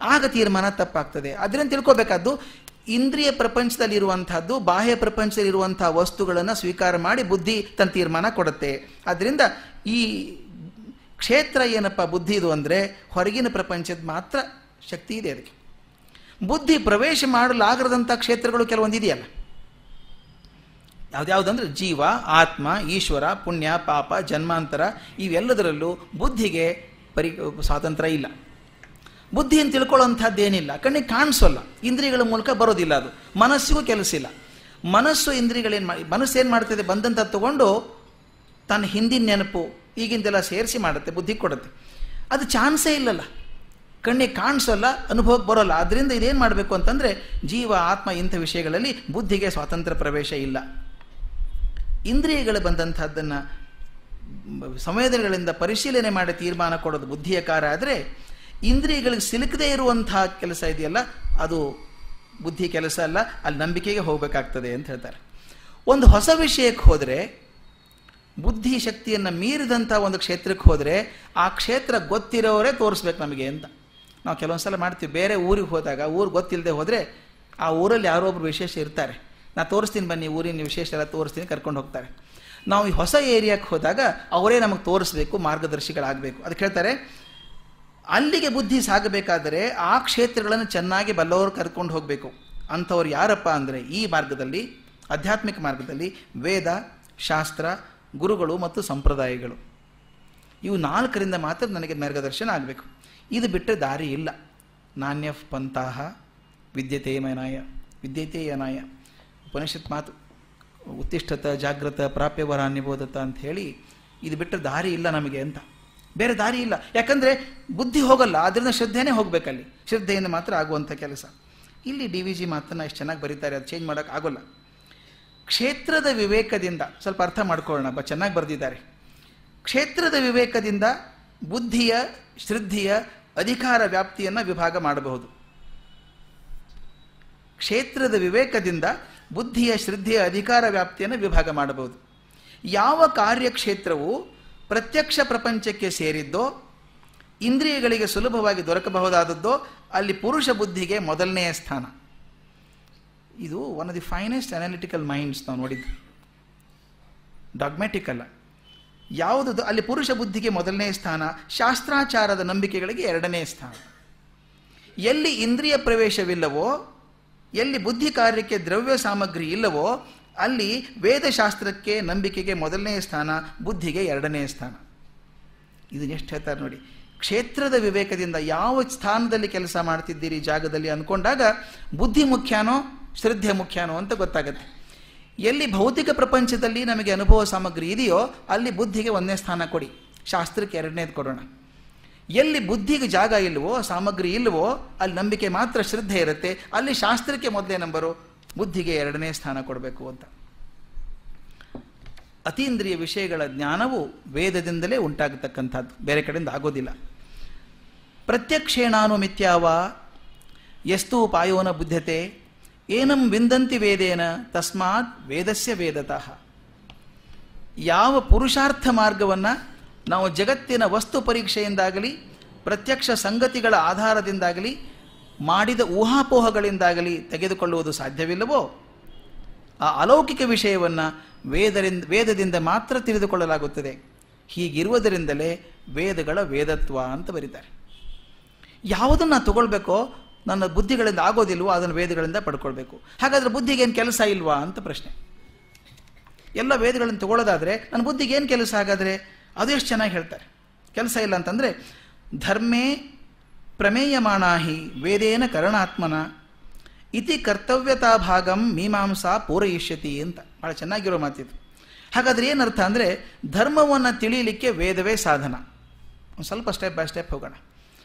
Speaker 1: ಆಗ ತೀರ್ಮಾನ ತಪ್ಪಾಗ್ತದೆ. ಅದರಿಂದ ತಿಳ್ಕೊಬೇಕಾದ್ದು, ಇಂದ್ರಿಯ ಪ್ರಪಂಚದಲ್ಲಿರುವಂಥದ್ದು ಬಾಹ್ಯ ಪ್ರಪಂಚದಲ್ಲಿರುವಂಥ ವಸ್ತುಗಳನ್ನು ಸ್ವೀಕಾರ ಮಾಡಿ ಬುದ್ಧಿ ತನ್ನ ತೀರ್ಮಾನ ಕೊಡುತ್ತೆ. ಆದ್ದರಿಂದ ಈ ಕ್ಷೇತ್ರ ಏನಪ್ಪ ಬುದ್ಧಿ ಇದು ಅಂದರೆ, ಹೊರಗಿನ ಪ್ರಪಂಚದ ಮಾತ್ರ ಶಕ್ತಿ ಇದೆ ಅದಕ್ಕೆ. ಬುದ್ಧಿ ಪ್ರವೇಶ ಮಾಡಲಾಗದಂಥ ಕ್ಷೇತ್ರಗಳು ಕೆಲವೊಂದು ಇದೆಯಲ್ಲ, ಯಾವುದ್ಯಾವುದಂದ್ರೆ ಜೀವ, ಆತ್ಮ, ಈಶ್ವರ, ಪುಣ್ಯ, ಪಾಪ, ಜನ್ಮಾಂತರ, ಇವೆಲ್ಲದರಲ್ಲೂ ಬುದ್ಧಿಗೆ ಸ್ವಾತಂತ್ರ್ಯ ಇಲ್ಲ. ಬುದ್ಧಿಯನ್ನು ತಿಳ್ಕೊಳ್ಳೋಂಥದ್ದೇನಿಲ್ಲ, ಕಣ್ಣಿಗೆ ಕಾಣಿಸೋಲ್ಲ, ಇಂದ್ರಿಯಗಳ ಮೂಲಕ ಬರೋದಿಲ್ಲ. ಅದು ಮನಸ್ಸಿಗೂ ಕೆಲಸ ಇಲ್ಲ. ಮನಸ್ಸೇನು ಮಾಡ್ತದೆ, ಬಂದಂಥ ತಗೊಂಡು ತನ್ನ ಹಿಂದಿನ ನೆನಪು ಈಗಿಂದೆಲ್ಲ ಸೇರಿಸಿ ಮಾಡುತ್ತೆ, ಬುದ್ಧಿ ಕೊಡುತ್ತೆ. ಅದು ಚಾನ್ಸೇ ಇಲ್ಲಲ್ಲ, ಕಣ್ಣಿಗೆ ಕಾಣಿಸೋಲ್ಲ, ಅನುಭವಕ್ಕೆ ಬರೋಲ್ಲ. ಆದ್ದರಿಂದ ಇದೇನು ಮಾಡಬೇಕು ಅಂತಂದರೆ, ಜೀವ, ಆತ್ಮ ಇಂಥ ವಿಷಯಗಳಲ್ಲಿ ಬುದ್ಧಿಗೆ ಸ್ವಾತಂತ್ರ್ಯ ಪ್ರವೇಶ ಇಲ್ಲ. ಇಂದ್ರಿಯಗಳು ಬಂದಂಥದ್ದನ್ನು ಸಂವೇದನೆಗಳಿಂದ ಪರಿಶೀಲನೆ ಮಾಡಿ ತೀರ್ಮಾನ ಕೊಡೋದು ಬುದ್ಧಿಯ ಕಾರ್ಯ. ಆದರೆ ಇಂದ್ರಿಯಗಳಿಗೆ ಸಿಲುಕದೇ ಇರುವಂಥ ಕೆಲಸ ಇದೆಯಲ್ಲ, ಅದು ಬುದ್ಧಿ ಕೆಲಸ ಅಲ್ಲ, ಅಲ್ಲಿ ನಂಬಿಕೆಗೆ ಹೋಗಬೇಕಾಗ್ತದೆ ಅಂತ ಹೇಳ್ತಾರೆ. ಒಂದು ಹೊಸ ವಿಷಯಕ್ಕೆ ಹೋದರೆ, ಬುದ್ಧಿ ಶಕ್ತಿಯನ್ನು ಮೀರಿದಂಥ ಒಂದು ಕ್ಷೇತ್ರಕ್ಕೆ ಹೋದರೆ, ಆ ಕ್ಷೇತ್ರ ಗೊತ್ತಿರೋರೇ ತೋರಿಸ್ಬೇಕು ನಮಗೆ ಅಂತ. ನಾವು ಕೆಲವೊಂದು ಸಲ ಮಾಡ್ತೀವಿ, ಬೇರೆ ಊರಿಗೆ ಹೋದಾಗ ಊರು ಗೊತ್ತಿಲ್ಲದೆ ಹೋದರೆ ಆ ಊರಲ್ಲಿ ಯಾರೋ ಒಬ್ರು ವಿಶೇಷ ಇರ್ತಾರೆ, ನಾನು ತೋರಿಸ್ತೀನಿ ಬನ್ನಿ ಊರಿನ ವಿಶೇಷ ಎಲ್ಲ ತೋರಿಸ್ತೀನಿ, ಕರ್ಕೊಂಡು ಹೋಗ್ತಾರೆ. ನಾವು ಈ ಹೊಸ ಏರಿಯಾಕ್ಕೆ ಹೋದಾಗ ಅವರೇ ನಮಗೆ ತೋರಿಸ್ಬೇಕು, ಮಾರ್ಗದರ್ಶಿಗಳಾಗಬೇಕು. ಅದಕ್ಕೆ ಹೇಳ್ತಾರೆ, ಅಲ್ಲಿಗೆ ಬುದ್ಧಿ ಸಾಗಬೇಕಾದರೆ ಆ ಕ್ಷೇತ್ರಗಳನ್ನು ಚೆನ್ನಾಗಿ ಬಲ್ಲವರು ಕರ್ಕೊಂಡು ಹೋಗಬೇಕು. ಅಂಥವ್ರು ಯಾರಪ್ಪ ಅಂದರೆ, ಈ ಮಾರ್ಗದಲ್ಲಿ, ಆಧ್ಯಾತ್ಮಿಕ ಮಾರ್ಗದಲ್ಲಿ ವೇದ, ಶಾಸ್ತ್ರ, ಗುರುಗಳು ಮತ್ತು ಸಂಪ್ರದಾಯಗಳು, ಇವು 4ರಿಂದ ಮಾತ್ರ ನನಗೆ ಮಾರ್ಗದರ್ಶನ ಆಗಬೇಕು. ಇದು ಬಿಟ್ಟರೆ ದಾರಿ ಇಲ್ಲ. ನಾಣ್ಯ ಪಂಥಾಹ ವಿದ್ಯತೆಯನಾಯ ವಿದ್ಯತೆಯನಾಯ ಉಪನಿಷತ್ ಮಾತು, ಉತ್ತಿಷ್ಠತ ಜಾಗ್ರತ ಪ್ರಾಪ್ಯವರಾನ್ಯಬೋಧತ ಅಂತ ಹೇಳಿ, ಇದು ಬಿಟ್ಟರೆ ದಾರಿ ಇಲ್ಲ ನಮಗೆ ಅಂತ. ಬೇರೆ ದಾರಿ ಇಲ್ಲ, ಯಾಕಂದರೆ ಬುದ್ಧಿ ಹೋಗಲ್ಲ, ಆದ್ದರಿಂದ ಶ್ರದ್ಧೆನೇ ಹೋಗಬೇಕಲ್ಲಿ. ಶ್ರದ್ಧೆಯಿಂದ ಮಾತ್ರ ಆಗುವಂಥ ಕೆಲಸ. ಇಲ್ಲಿ DVG ಮಾತನ್ನು ಎಷ್ಟು ಚೆನ್ನಾಗಿ ಬರೀತಾರೆ, ಅದು ಚೇಂಜ್ ಮಾಡೋಕ್ಕೆ ಆಗೋಲ್ಲ. ಕ್ಷೇತ್ರದ ವಿವೇಕದಿಂದ ಸ್ವಲ್ಪ ಅರ್ಥ ಮಾಡ್ಕೊಳ್ಳೋಣ, ಚೆನ್ನಾಗಿ ಬರೆದಿದ್ದಾರೆ. ಕ್ಷೇತ್ರದ ವಿವೇಕದಿಂದ ಬುದ್ಧಿಯ, ಶ್ರದ್ಧೆಯ ಅಧಿಕಾರ ವ್ಯಾಪ್ತಿಯನ್ನು ವಿಭಾಗ ಮಾಡಬಹುದು. ಕ್ಷೇತ್ರದ ವಿವೇಕದಿಂದ ಬುದ್ಧಿಯ ಶ್ರದ್ಧೆಯ ಅಧಿಕಾರ ವ್ಯಾಪ್ತಿಯನ್ನು ವಿಭಾಗ ಮಾಡಬಹುದು. ಯಾವ ಕಾರ್ಯಕ್ಷೇತ್ರವು ಪ್ರತ್ಯಕ್ಷ ಪ್ರಪಂಚಕ್ಕೆ ಸೇರಿದ್ದೋ, ಇಂದ್ರಿಯಗಳಿಗೆ ಸುಲಭವಾಗಿ ದೊರಕಬಹುದಾದದ್ದೋ ಅಲ್ಲಿ ಪುರುಷ ಬುದ್ಧಿಗೆ ಮೊದಲನೆಯ ಸ್ಥಾನ. ಇದು one of the finest analytical minds ನಾವು ನೋಡಿದ್ದು. ಡಾಗ್ಮ್ಯಾಟಿಕ್ ಅಲ್ಲ, ಯಾವುದದು ಅಲ್ಲಿ ಪುರುಷ ಬುದ್ಧಿಗೆ ಮೊದಲನೇ ಸ್ಥಾನ, ಶಾಸ್ತ್ರಾಚಾರದ ನಂಬಿಕೆಗಳಿಗೆ ಎರಡನೇ ಸ್ಥಾನ. ಎಲ್ಲಿ ಇಂದ್ರಿಯ ಪ್ರವೇಶವಿಲ್ಲವೋ, ಎಲ್ಲಿ ಬುದ್ಧಿ ಕಾರ್ಯಕ್ಕೆ ದ್ರವ್ಯ ಸಾಮಗ್ರಿ ಇಲ್ಲವೋ ಅಲ್ಲಿ ವೇದಶಾಸ್ತ್ರಕ್ಕೆ ನಂಬಿಕೆಗೆ ಮೊದಲನೇ ಸ್ಥಾನ, ಬುದ್ಧಿಗೆ ಎರಡನೇ ಸ್ಥಾನ. ಇದನ್ನ ಎಷ್ಟು ಹೇಳ್ತಾರೆ ನೋಡಿ. ಕ್ಷೇತ್ರದ ವಿವೇಕದಿಂದ ಯಾವ ಸ್ಥಾನದಲ್ಲಿ ಕೆಲಸ ಮಾಡ್ತಿದ್ದೀರಿ ಜಾಗದಲ್ಲಿ ಅಂದ್ಕೊಂಡಾಗ ಬುದ್ಧಿ ಮುಖ್ಯಾನೋ ಶ್ರದ್ಧೆ ಮುಖ್ಯಾನೋ ಅಂತ ಗೊತ್ತಾಗುತ್ತೆ. ಎಲ್ಲಿ ಭೌತಿಕ ಪ್ರಪಂಚದಲ್ಲಿ ನಮಗೆ ಅನುಭವ ಸಾಮಗ್ರಿ ಇದೆಯೋ ಅಲ್ಲಿ ಬುದ್ಧಿಗೆ ಒಂದನೇ ಸ್ಥಾನ ಕೊಡಿ, ಶಾಸ್ತ್ರಕ್ಕೆ ಎರಡನೇದು ಕೊಡೋಣ. ಎಲ್ಲಿ ಬುದ್ಧಿಗೆ ಜಾಗ ಇಲ್ವೋ, ಸಾಮಗ್ರಿ ಇಲ್ವೋ ಅಲ್ಲಿ ನಂಬಿಕೆ ಮಾತ್ರ ಶ್ರದ್ಧೆ ಇರುತ್ತೆ, ಅಲ್ಲಿ ಶಾಸ್ತ್ರಕ್ಕೆ ಮೊದಲೇ ನಂಬರು, ಬುದ್ಧಿಗೆ ಎರಡನೇ ಸ್ಥಾನ ಕೊಡಬೇಕು ಅಂತ. ಅತೀಂದ್ರಿಯ ವಿಷಯಗಳ ಜ್ಞಾನವು ವೇದದಿಂದಲೇ ಉಂಟಾಗತಕ್ಕಂಥದ್ದು, ಬೇರೆ ಕಡೆಯಿಂದ ಆಗೋದಿಲ್ಲ. ಪ್ರತ್ಯಕ್ಷೇಣಾನು ಮಿಥ್ಯಾವ ಯಸ್ತು ಪಾಯೋನ ಬುದ್ಧತೆ ಏನಂ ವಿಂದಂತಿ ವೇದೇನ ತಸ್ಮಾತ್ ವೇದಸ್ಯ ವೇದತಃ. ಯಾವ ಪುರುಷಾರ್ಥ ಮಾರ್ಗವನ್ನು ನಾವು ಜಗತ್ತಿನ ವಸ್ತು ಪರೀಕ್ಷೆಯಿಂದಾಗಲಿ ಪ್ರತ್ಯಕ್ಷ ಸಂಗತಿಗಳ ಆಧಾರದಿಂದಾಗಲಿ ಮಾಡಿದ ಊಹಾಪೋಹಗಳಿಂದಾಗಲಿ ತೆಗೆದುಕೊಳ್ಳುವುದು ಸಾಧ್ಯವಿಲ್ಲವೋ ಆ ಅಲೌಕಿಕ ವಿಷಯವನ್ನು ವೇದದಿಂದ ಮಾತ್ರ ತಿಳಿದುಕೊಳ್ಳಲಾಗುತ್ತದೆ. ಹೀಗಿರುವುದರಿಂದಲೇ ವೇದಗಳ ವೇದತ್ವ ಅಂತ ಬರೀತಾರೆ. ಯಾವುದನ್ನು ತಗೊಳ್ಬೇಕೋ ನನ್ನ ಬುದ್ಧಿಗಳಿಂದ ಆಗೋದಿಲ್ವೋ ಅದನ್ನು ವೇದಗಳಿಂದ ಪಡ್ಕೊಳ್ಬೇಕು. ಹಾಗಾದರೆ ಬುದ್ಧಿಗೆ ಏನು ಕೆಲಸ ಇಲ್ವಾ ಅಂತ ಪ್ರಶ್ನೆ. ಎಲ್ಲ ವೇದಗಳನ್ನು ತಗೊಳ್ಳೋದಾದರೆ ನನ್ನ ಬುದ್ಧಿಗೆ ಏನು ಕೆಲಸ ಹಾಗಾದರೆ? ಅದು ಎಷ್ಟು ಚೆನ್ನಾಗಿ ಹೇಳ್ತಾರೆ. ಕೆಲಸ ಇಲ್ಲ ಅಂತಂದರೆ ಧರ್ಮೇ ಪ್ರಮೇಯಮಾಣಾಹಿ ವೇದೇನ ಕರಣಾತ್ಮನ ಇತಿ ಕರ್ತವ್ಯತಾ ಭಾಗಂ ಮೀಮಾಂಸಾ ಪೂರಯಿಷ್ಯತಿ ಅಂತ ಭಾಳ ಚೆನ್ನಾಗಿರೋ ಮಾತಿದು. ಹಾಗಾದರೆ ಏನರ್ಥ ಅಂದರೆ ಧರ್ಮವನ್ನು ತಿಳಿಯಲಿಕ್ಕೆ ವೇದವೇ ಸಾಧನ. ಒಂದು ಸ್ವಲ್ಪ ಸ್ಟೆಪ್ ಬೈ ಸ್ಟೆಪ್ ಹೋಗೋಣ.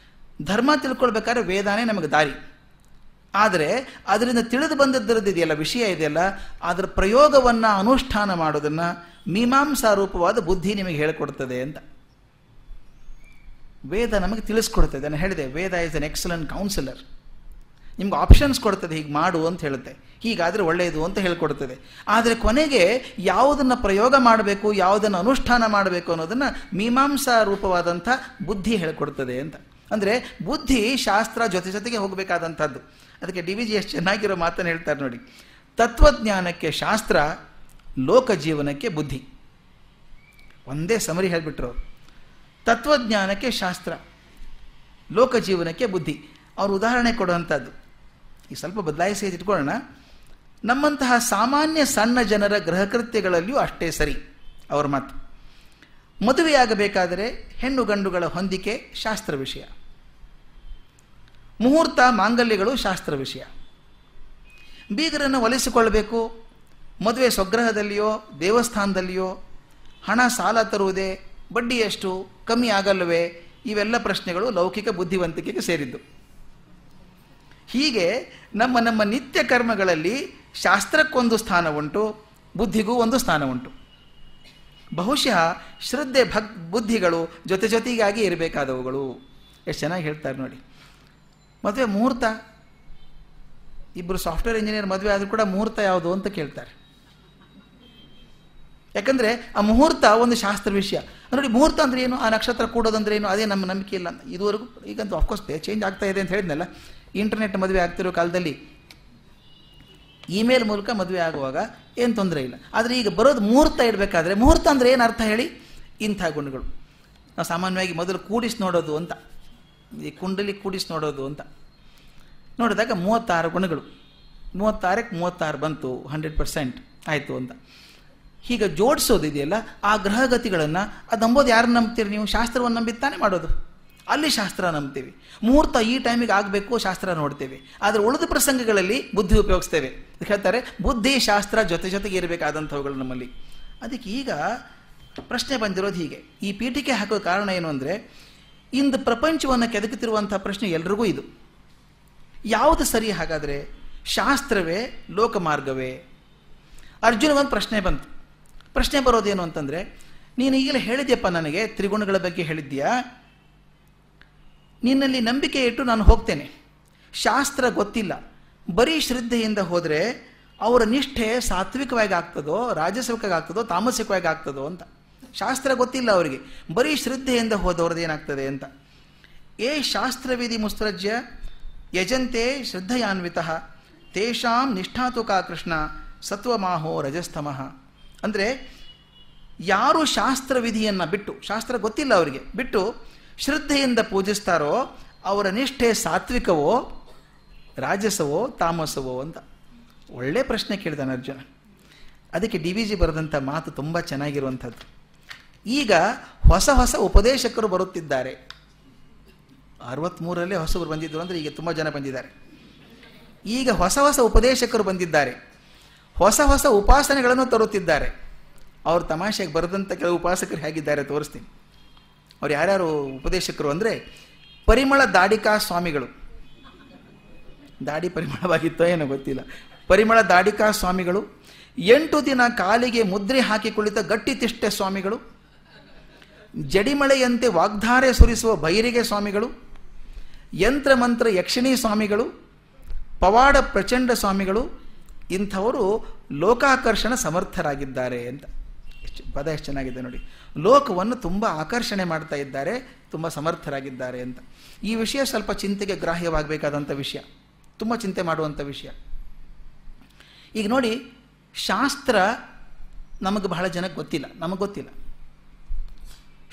Speaker 1: ಧರ್ಮ ತಿಳ್ಕೊಳ್ಬೇಕಾದ್ರೆ ವೇದಾನೇ ನಮಗೆ ದಾರಿ. ಆದರೆ ಅದರಿಂದ ತಿಳಿದು ಬಂದದ್ದರದ್ದು ಇದೆಯಲ್ಲ, ವಿಷಯ ಇದೆಯಲ್ಲ, ಅದರ ಪ್ರಯೋಗವನ್ನು ಅನುಷ್ಠಾನ ಮಾಡೋದನ್ನು ಮೀಮಾಂಸಾ ರೂಪವಾದ ಬುದ್ಧಿ ನಿಮಗೆ ಹೇಳಿಕೊಡ್ತದೆ ಅಂತ. ವೇದ ನಮಗೆ ತಿಳಿಸ್ಕೊಡ್ತದೆ. ನಾನು ಹೇಳಿದೆ, ವೇದ ಈಸ್ ಅನ್ ಎಕ್ಸಲೆಂಟ್ ಕೌನ್ಸಿಲರ್. ನಿಮ್ಗೆ ಆಪ್ಷನ್ಸ್ ಕೊಡ್ತದೆ, ಹೀಗೆ ಮಾಡು ಅಂತ ಹೇಳುತ್ತೆ, ಹೀಗಾದರೆ ಒಳ್ಳೆಯದು ಅಂತ ಹೇಳ್ಕೊಡ್ತದೆ. ಆದರೆ ಕೊನೆಗೆ ಯಾವುದನ್ನು ಪ್ರಯೋಗ ಮಾಡಬೇಕು, ಯಾವುದನ್ನು ಅನುಷ್ಠಾನ ಮಾಡಬೇಕು ಅನ್ನೋದನ್ನು ಮೀಮಾಂಸಾ ರೂಪವಾದಂಥ ಬುದ್ಧಿ ಹೇಳಿಕೊಡ್ತದೆ ಅಂತ. ಅಂದರೆ ಬುದ್ಧಿ ಶಾಸ್ತ್ರ ಜೊತೆಗೆ ಹೋಗಬೇಕಾದಂಥದ್ದು. ಅದಕ್ಕೆ ಡಿ ವಿ ಜಿ ಎಷ್ಟು ಚೆನ್ನಾಗಿರೋ ಮಾತನ್ನು ಹೇಳ್ತಾರೆ ನೋಡಿ. ತತ್ವಜ್ಞಾನಕ್ಕೆ ಶಾಸ್ತ್ರ, ಲೋಕ ಜೀವನಕ್ಕೆ ಬುದ್ಧಿ. ಒಂದೇ ಸಮರಿ ಹೇಳಿಬಿಟ್ರು. ತತ್ವಜ್ಞಾನಕ್ಕೆ ಶಾಸ್ತ್ರ, ಲೋಕ ಜೀವನಕ್ಕೆ ಬುದ್ಧಿ. ಅವರು ಉದಾಹರಣೆ ಕೊಡುವಂಥದ್ದು ಈಗ ಸ್ವಲ್ಪ ಬದಲಾಯಿಸಿ ಇಟ್ಕೊಳ್ಳೋಣ. ನಮ್ಮಂತಹ ಸಾಮಾನ್ಯ ಸಣ್ಣ ಜನರ ಗೃಹಕೃತ್ಯಗಳಲ್ಲಿಯೂ ಅಷ್ಟೇ ಸರಿ ಅವ್ರ ಮಾತು. ಮದುವೆಯಾಗಬೇಕಾದರೆ ಹೆಣ್ಣು ಗಂಡುಗಳ ಹೊಂದಿಕೆ ಶಾಸ್ತ್ರ ವಿಷಯ, ಮುಹೂರ್ತ ಮಾಂಗಲ್ಯಗಳು ಶಾಸ್ತ್ರ ವಿಷಯ. ಬೀಗರನ್ನು ಒಲಿಸಿಕೊಳ್ಳಬೇಕು, ಮದುವೆ ಸ್ವಗ್ರಹದಲ್ಲಿಯೋ ದೇವಸ್ಥಾನದಲ್ಲಿಯೋ, ಹಣ ಸಾಲ ತರುವುದೇ, ಬಡ್ಡಿ ಎಷ್ಟು, ಕಮ್ಮಿ ಆಗಲ್ಲವೇ, ಇವೆಲ್ಲ ಪ್ರಶ್ನೆಗಳು ಲೌಕಿಕ ಬುದ್ಧಿವಂತಿಕೆಗೆ ಸೇರಿದ್ದು. ಹೀಗೆ ನಮ್ಮ ನಮ್ಮ ನಿತ್ಯ ಕರ್ಮಗಳಲ್ಲಿ ಶಾಸ್ತ್ರಕ್ಕೊಂದು ಸ್ಥಾನ ಉಂಟು, ಬುದ್ಧಿಗೂ ಒಂದು ಸ್ಥಾನ ಉಂಟು. ಬಹುಶಃ ಶ್ರದ್ಧೆ ಬುದ್ಧಿಗಳು ಜೊತೆಗಾಗಿ ಇರಬೇಕಾದವುಗಳು. ಎಷ್ಟು ಚೆನ್ನಾಗಿ ಹೇಳ್ತಾರೆ ನೋಡಿ. ಮದುವೆ ಮುಹೂರ್ತ, ಇಬ್ಬರು ಸಾಫ್ಟ್ವೇರ್ ಇಂಜಿನಿಯರ್ ಮದುವೆ ಆದರೂ ಕೂಡ ಮುಹೂರ್ತ ಯಾವುದು ಅಂತ ಕೇಳ್ತಾರೆ. ಯಾಕಂದರೆ ಆ ಮುಹೂರ್ತ ಒಂದು ಶಾಸ್ತ್ರ ವಿಷಯ. ನೋಡಿ, ಮುಹೂರ್ತ ಅಂದರೆ ಏನು, ಆ ನಕ್ಷತ್ರ ಕೂಡೋದಂದ್ರೆ ಏನು, ಅದೇ ನಮ್ಮ ನಂಬಿಕೆ ಇಲ್ಲ. ಇದುವರೆಗೂ ಈಗಂತೂ ಆಫ್ಕೋರ್ಸ್ ಚೇಂಜ್ ಆಗ್ತಾ ಇದೆ ಅಂತ ಹೇಳಿದ್ನಲ್ಲ. ಇಂಟರ್ನೆಟ್ ಮದುವೆ ಆಗ್ತಿರೋ ಕಾಲದಲ್ಲಿ ಇಮೇಲ್ ಮೂಲಕ ಮದುವೆ ಆಗುವಾಗ ಏನು ತೊಂದರೆ ಇಲ್ಲ. ಆದರೆ ಈಗ ಬರೋದು ಮುಹೂರ್ತ ಇಡಬೇಕಾದ್ರೆ, ಮುಹೂರ್ತ ಅಂದರೆ ಏನು ಅರ್ಥ ಹೇಳಿ? ಇಂಥ ಗುಣಗಳು ನಾವು ಸಾಮಾನ್ಯವಾಗಿ ಮೊದಲು ಕೂಡಿಸಿ ನೋಡೋದು ಅಂತ, ಈ ಕುಂಡಲಿ ಕೂಡಿಸಿ ನೋಡೋದು ಅಂತ ನೋಡಿದಾಗ 36 ಗುಣಗಳು, 36ಕ್ಕೆ 36 ಬಂತು, 100% ಆಯಿತು ಅಂತ. ಹೀಗೆ ಜೋಡಿಸೋದಿದೆಯಲ್ಲ, ಆ ಗ್ರಹಗತಿಗಳನ್ನು ಅದು ನಂಬೋದು ಯಾರು ನಂಬ್ತೀರಿ ನೀವು? ಶಾಸ್ತ್ರವನ್ನು ನಂಬಿತ್ತಾನೆ ಮಾಡೋದು. ಅಲ್ಲಿ ಶಾಸ್ತ್ರ ನಂಬ್ತೀವಿ. ಮುಹೂರ್ತ ಈ ಟೈಮಿಗೆ ಆಗಬೇಕು, ಶಾಸ್ತ್ರ ನೋಡ್ತೇವೆ. ಆದರೆ ಉಳಿದ ಪ್ರಸಂಗಗಳಲ್ಲಿ ಬುದ್ಧಿ ಉಪಯೋಗಿಸ್ತೇವೆ. ಹೇಳ್ತಾರೆ ಬುದ್ಧಿ ಶಾಸ್ತ್ರ ಜೊತೆಗೆ ಇರಬೇಕಾದಂಥವುಗಳು ನಮ್ಮಲ್ಲಿ. ಅದಕ್ಕೆ ಈಗ ಪ್ರಶ್ನೆ ಬಂದಿರೋದು ಹೀಗೆ. ಈ ಪೀಠಿಕೆ ಹಾಕೋ ಕಾರಣ ಏನು ಅಂದರೆ, ಇಂದು ಪ್ರಪಂಚವನ್ನು ಕೆದಕುತ್ತಿರುವಂಥ ಪ್ರಶ್ನೆ ಎಲ್ರಿಗೂ ಇದು. ಯಾವುದು ಸರಿ ಹಾಗಾದರೆ? ಶಾಸ್ತ್ರವೇ, ಲೋಕಮಾರ್ಗವೇ? ಅರ್ಜುನಗೊಂದು ಪ್ರಶ್ನೆ ಬಂತು. ಪ್ರಶ್ನೆ ಬರೋದೇನು ಅಂತಂದರೆ, ನೀನು ಈಗಲೇ ಹೇಳಿದ್ಯಪ್ಪ, ನನಗೆ ತ್ರಿಗುಣಗಳ ಬಗ್ಗೆ ಹೇಳಿದ್ದೀಯಾ, ನಿನ್ನಲ್ಲಿ ನಂಬಿಕೆ ಇಟ್ಟು ನಾನು ಹೋಗ್ತೇನೆ. ಶಾಸ್ತ್ರ ಗೊತ್ತಿಲ್ಲ, ಬರೀ ಶ್ರದ್ಧೆಯಿಂದ ಹೋದರೆ ಅವರ ನಿಷ್ಠೆ ಸಾತ್ವಿಕವಾಗಿ ಆಗ್ತದೋ, ರಾಜಸಿಕವಾಗಿ ಆಗ್ತದೋ, ತಾಮಸಿಕವಾಗಿ ಆಗ್ತದೋ ಅಂತ. ಶಾಸ್ತ್ರ ಗೊತ್ತಿಲ್ಲ ಅವರಿಗೆ. ಬರೀ ಶ್ರದ್ಧೆಯಿಂದ ಹೋದವ್ರದ್ದು ಏನಾಗ್ತದೆ ಅಂತ. ಏ ಶಾಸ್ತ್ರವಿಧಿ ಮುತ್ಸೃಜ್ಯ ಯಜಂತೆ ಶ್ರದ್ಧೆಯಾನ್ವಿತ ತೇಷಾಂ ನಿಷ್ಠಾತುಕ ಕೃಷ್ಣ ಸತ್ವಮಾಹೋ ರಜಸ್ತಮಃ. ಅಂದರೆ ಯಾರು ಶಾಸ್ತ್ರವಿಧಿಯನ್ನು ಬಿಟ್ಟು, ಶಾಸ್ತ್ರ ಗೊತ್ತಿಲ್ಲ ಅವರಿಗೆ, ಬಿಟ್ಟು ಶ್ರದ್ಧೆಯಿಂದ ಪೂಜಿಸ್ತಾರೋ ಅವರ ನಿಷ್ಠೆ ಸಾತ್ವಿಕವೋ ರಾಜಸವೋ ತಾಮಸವೋ ಅಂತ. ಒಳ್ಳೆ ಪ್ರಶ್ನೆ ಕೇಳಿದಾನೆ ಅರ್ಜುನ. ಅದಕ್ಕೆ DVG ಬರೆದಂಥ ಮಾತು ತುಂಬ ಚೆನ್ನಾಗಿರುವಂಥದ್ದು. ಈಗ ಹೊಸ ಹೊಸ ಉಪದೇಶಕರು ಬರುತ್ತಿದ್ದಾರೆ. 63ರಲ್ಲೇ ಹೊಸಬರು ಬಂದಿದ್ದರು ಅಂದರೆ ಈಗ ತುಂಬ ಜನ ಬಂದಿದ್ದಾರೆ. ಈಗ ಹೊಸ ಹೊಸ ಉಪದೇಶಕರು ಬಂದಿದ್ದಾರೆ, ಹೊಸ ಹೊಸ ಉಪಾಸನೆಗಳನ್ನು ತರುತ್ತಿದ್ದಾರೆ. ಅವರು ತಮಾಷೆಗೆ ಬರೆದಂಥ ಕೆಲವು ಉಪಾಸಕರು ಹೇಗಿದ್ದಾರೆ ತೋರಿಸ್ತೀನಿ. ಅವ್ರು ಯಾರ್ಯಾರು ಉಪದೇಶಕರು ಅಂದರೆ, ಪರಿಮಳ ದಾಡಿಕಾ ಸ್ವಾಮಿಗಳು. ದಾಡಿ ಪರಿಮಳವಾಗಿತ್ತೋ ಏನೋ ಗೊತ್ತಿಲ್ಲ. ಪರಿಮಳ ದಾಡಿಕಾ ಸ್ವಾಮಿಗಳು, 8 ದಿನ ಕಾಲಿಗೆ ಮುದ್ರೆ ಹಾಕಿ ಕುಳಿತ ಗಟ್ಟಿತಿಷ್ಟೆ ಸ್ವಾಮಿಗಳು, ಜಡಿಮಳೆಯಂತೆ ವಾಗ್ಧಾರೆ ಸುರಿಸುವ ಭೈರಿಗೆ ಸ್ವಾಮಿಗಳು, ಯಂತ್ರಮಂತ್ರ ಯಕ್ಷಿಣಿ ಸ್ವಾಮಿಗಳು, ಪವಾಡ ಪ್ರಚಂಡ ಸ್ವಾಮಿಗಳು, ಇಂಥವರು ಲೋಕಾಕರ್ಷಣ ಸಮರ್ಥರಾಗಿದ್ದಾರೆ ಅಂತ. ಪದ ಎಷ್ಟು ಚೆನ್ನಾಗಿದೆ ನೋಡಿ. ಲೋಕವನ್ನು ತುಂಬ ಆಕರ್ಷಣೆ ಮಾಡ್ತಾ ಇದ್ದಾರೆ, ತುಂಬ ಸಮರ್ಥರಾಗಿದ್ದಾರೆ ಅಂತ. ಈ ವಿಷಯ ಸ್ವಲ್ಪ ಚಿಂತೆಗೆ ಗ್ರಾಹ್ಯವಾಗಬೇಕಾದಂಥ ವಿಷಯ, ತುಂಬ ಚಿಂತೆ ಮಾಡುವಂಥ ವಿಷಯ. ಈಗ ನೋಡಿ, ಶಾಸ್ತ್ರ ನಮಗೆ ಬಹಳ ಜನಕ್ಕೆ ಗೊತ್ತಿಲ್ಲ, ನಮಗೆ ಗೊತ್ತಿಲ್ಲ.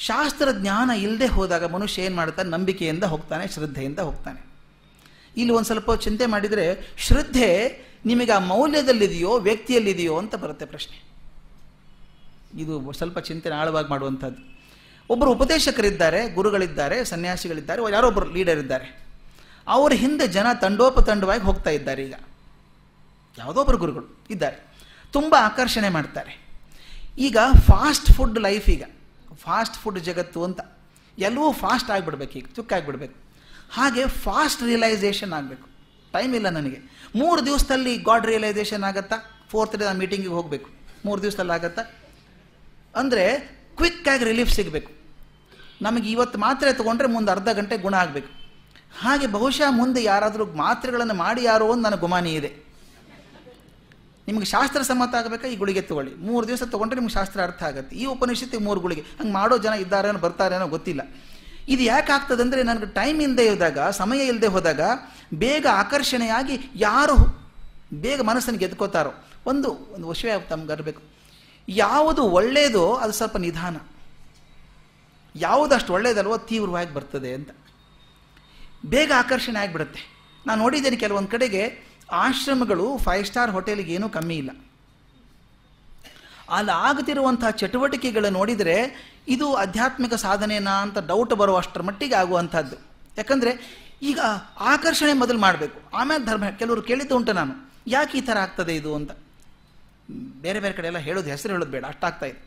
Speaker 1: ಶಾಸ್ತ್ರ ಜ್ಞಾನ ಇಲ್ಲದೆ ಹೋದಾಗ ಮನುಷ್ಯ ಏನು ಮಾಡ್ತಾನೆ? ನಂಬಿಕೆಯಿಂದ ಹೋಗ್ತಾನೆ, ಶ್ರದ್ಧೆಯಿಂದ ಹೋಗ್ತಾನೆ. ಇಲ್ಲಿ ಒಂದು ಸ್ವಲ್ಪ ಚಿಂತೆ ಮಾಡಿದರೆ, ಶ್ರದ್ಧೆ ನಿಮಗೆ ಆ ಮೌಲ್ಯದಲ್ಲಿದೆಯೋ ವ್ಯಕ್ತಿಯಲ್ಲಿದೆಯೋ ಅಂತ ಬರುತ್ತೆ ಪ್ರಶ್ನೆ. ಇದು ಸ್ವಲ್ಪ ಚಿಂತನೆ ಆಳವಾಗಿ ಮಾಡುವಂಥದ್ದು. ಒಬ್ಬರು ಉಪದೇಶಕರಿದ್ದಾರೆ, ಗುರುಗಳಿದ್ದಾರೆ, ಸನ್ಯಾಸಿಗಳಿದ್ದಾರೆ, ಯಾರೋ ಒಬ್ಬರು ಲೀಡರ್ ಇದ್ದಾರೆ. ಅವರ ಹಿಂದೆ ಜನ ತಂಡೋಪತಂಡವಾಗಿ ಹೋಗ್ತಾ ಇದ್ದಾರೆ. ಈಗ ಯಾವುದೋ ಒಬ್ಬರು ಗುರುಗಳು ಇದ್ದಾರೆ, ತುಂಬ ಆಕರ್ಷಣೆ ಮಾಡ್ತಾರೆ. ಈಗ ಫಾಸ್ಟ್ ಫುಡ್ ಲೈಫ್, ಈಗ ಫಾಸ್ಟ್ ಫುಡ್ ಜಗತ್ತು ಅಂತ, ಎಲ್ಲವೂ ಫಾಸ್ಟ್ ಆಗಿಬಿಡ್ಬೇಕು, ಈಗ ಚುಕ್ಕಾಗಿಬಿಡ್ಬೇಕು. ಹಾಗೆ ಫಾಸ್ಟ್ ರಿಯಲೈಸೇಷನ್ ಆಗಬೇಕು. ಟೈಮ್ ಇಲ್ಲ ನನಗೆ, 3 ದಿವಸದಲ್ಲಿ ಗಾಡ್ ರಿಯಲೈಸೇಷನ್ ಆಗುತ್ತಾ? 4th ಡೇ ನಾನು ಮೀಟಿಂಗಿಗೆ ಹೋಗಬೇಕು, 3 ದಿವಸದಲ್ಲಿ ಆಗುತ್ತಾ? ಅಂದರೆ ಕ್ವಿಕ್ಕಾಗಿ ರಿಲೀಫ್ ಸಿಗಬೇಕು. ನಮಗೆ ಇವತ್ತು ಮಾತ್ರೆ ತೊಗೊಂಡ್ರೆ ಮುಂದೆ ಅರ್ಧ ಗಂಟೆ ಗುಣ ಆಗಬೇಕು. ಹಾಗೆ ಬಹುಶಃ ಮುಂದೆ ಯಾರಾದರೂ ಮಾತ್ರೆಗಳನ್ನು ಮಾಡಿ ಯಾರೋ ಒಂದು ನನಗೆ ಗುಮಾನಿ ಇದೆ. ನಿಮಗೆ ಶಾಸ್ತ್ರ ಸಮ್ಮತ ಆಗಬೇಕಾ? ಈ ಗುಳಿಗೆ ತಗೊಳ್ಳಿ, 3 ದಿವಸ ತೊಗೊಂಡ್ರೆ ನಿಮ್ಗೆ ಶಾಸ್ತ್ರ ಅರ್ಥ ಆಗುತ್ತೆ. ಈ ಉಪನಿಷತ್ತಿಗೆ 3 ಗುಳಿಗೆ, ಹಂಗೆ ಮಾಡೋ ಜನ ಇದ್ದಾರೇನೋ ಬರ್ತಾರೇನೋ ಗೊತ್ತಿಲ್ಲ. ಇದು ಯಾಕೆ ಆಗ್ತದೆ ಅಂದರೆ, ನನಗೆ ಟೈಮ್ ಇಲ್ಲದೆ ಇದ್ದಾಗ, ಸಮಯ ಇಲ್ಲದೆ ಹೋದಾಗ ಬೇಗ ಆಕರ್ಷಣೆಯಾಗಿ ಯಾರು ಬೇಗ ಮನಸ್ಸನ್ನು ಗೆದ್ಕೋತಾರೋ, ಒಂದು ವಿಷಯ ತಮ್ಗೆ ಅರಬೇಕು. ಯಾವುದು ಒಳ್ಳೆಯದೋ ಅದು ಸ್ವಲ್ಪ ನಿಧಾನ, ಯಾವುದು ಅಷ್ಟು ಒಳ್ಳೆಯದಲ್ವೋ ತೀವ್ರವಾಗಿ ಬರ್ತದೆ ಅಂತ. ಬೇಗ ಆಕರ್ಷಣೆ ಆಗಿಬಿಡುತ್ತೆ. ನಾನು ನೋಡಿದ್ದೇನೆ ಕೆಲವೊಂದು ಕಡೆಗೆ ಆಶ್ರಮಗಳು 5 ಸ್ಟಾರ್ ಹೋಟೆಲ್ಗೆ ಏನೂ ಕಮ್ಮಿ ಇಲ್ಲ. ಅಲ್ಲಿ ಆಗುತ್ತಿರುವಂಥ ಚಟುವಟಿಕೆಗಳು ನೋಡಿದರೆ ಇದು ಆಧ್ಯಾತ್ಮಿಕ ಸಾಧನೆನಾ ಅಂತ ಡೌಟ್ ಬರುವಷ್ಟರ ಮಟ್ಟಿಗೆ ಆಗುವಂಥದ್ದು. ಯಾಕಂದರೆ ಈಗ ಆಕರ್ಷಣೆ ಮೊದಲು ಮಾಡಬೇಕು, ಆಮೇಲೆ ಧರ್ಮ. ಕೆಲವರು ಕೇಳಿದ್ದು ಉಂಟು ನಾನು, ಯಾಕೆ ಈ ಥರ ಆಗ್ತದೆ ಇದು ಅಂತ. ಬೇರೆ ಬೇರೆ ಕಡೆ ಎಲ್ಲ ಹೇಳೋದು, ಹೆಸರು ಹೇಳೋದು ಬೇಡ, ಅಷ್ಟಾಗ್ತಾ ಇದೆ.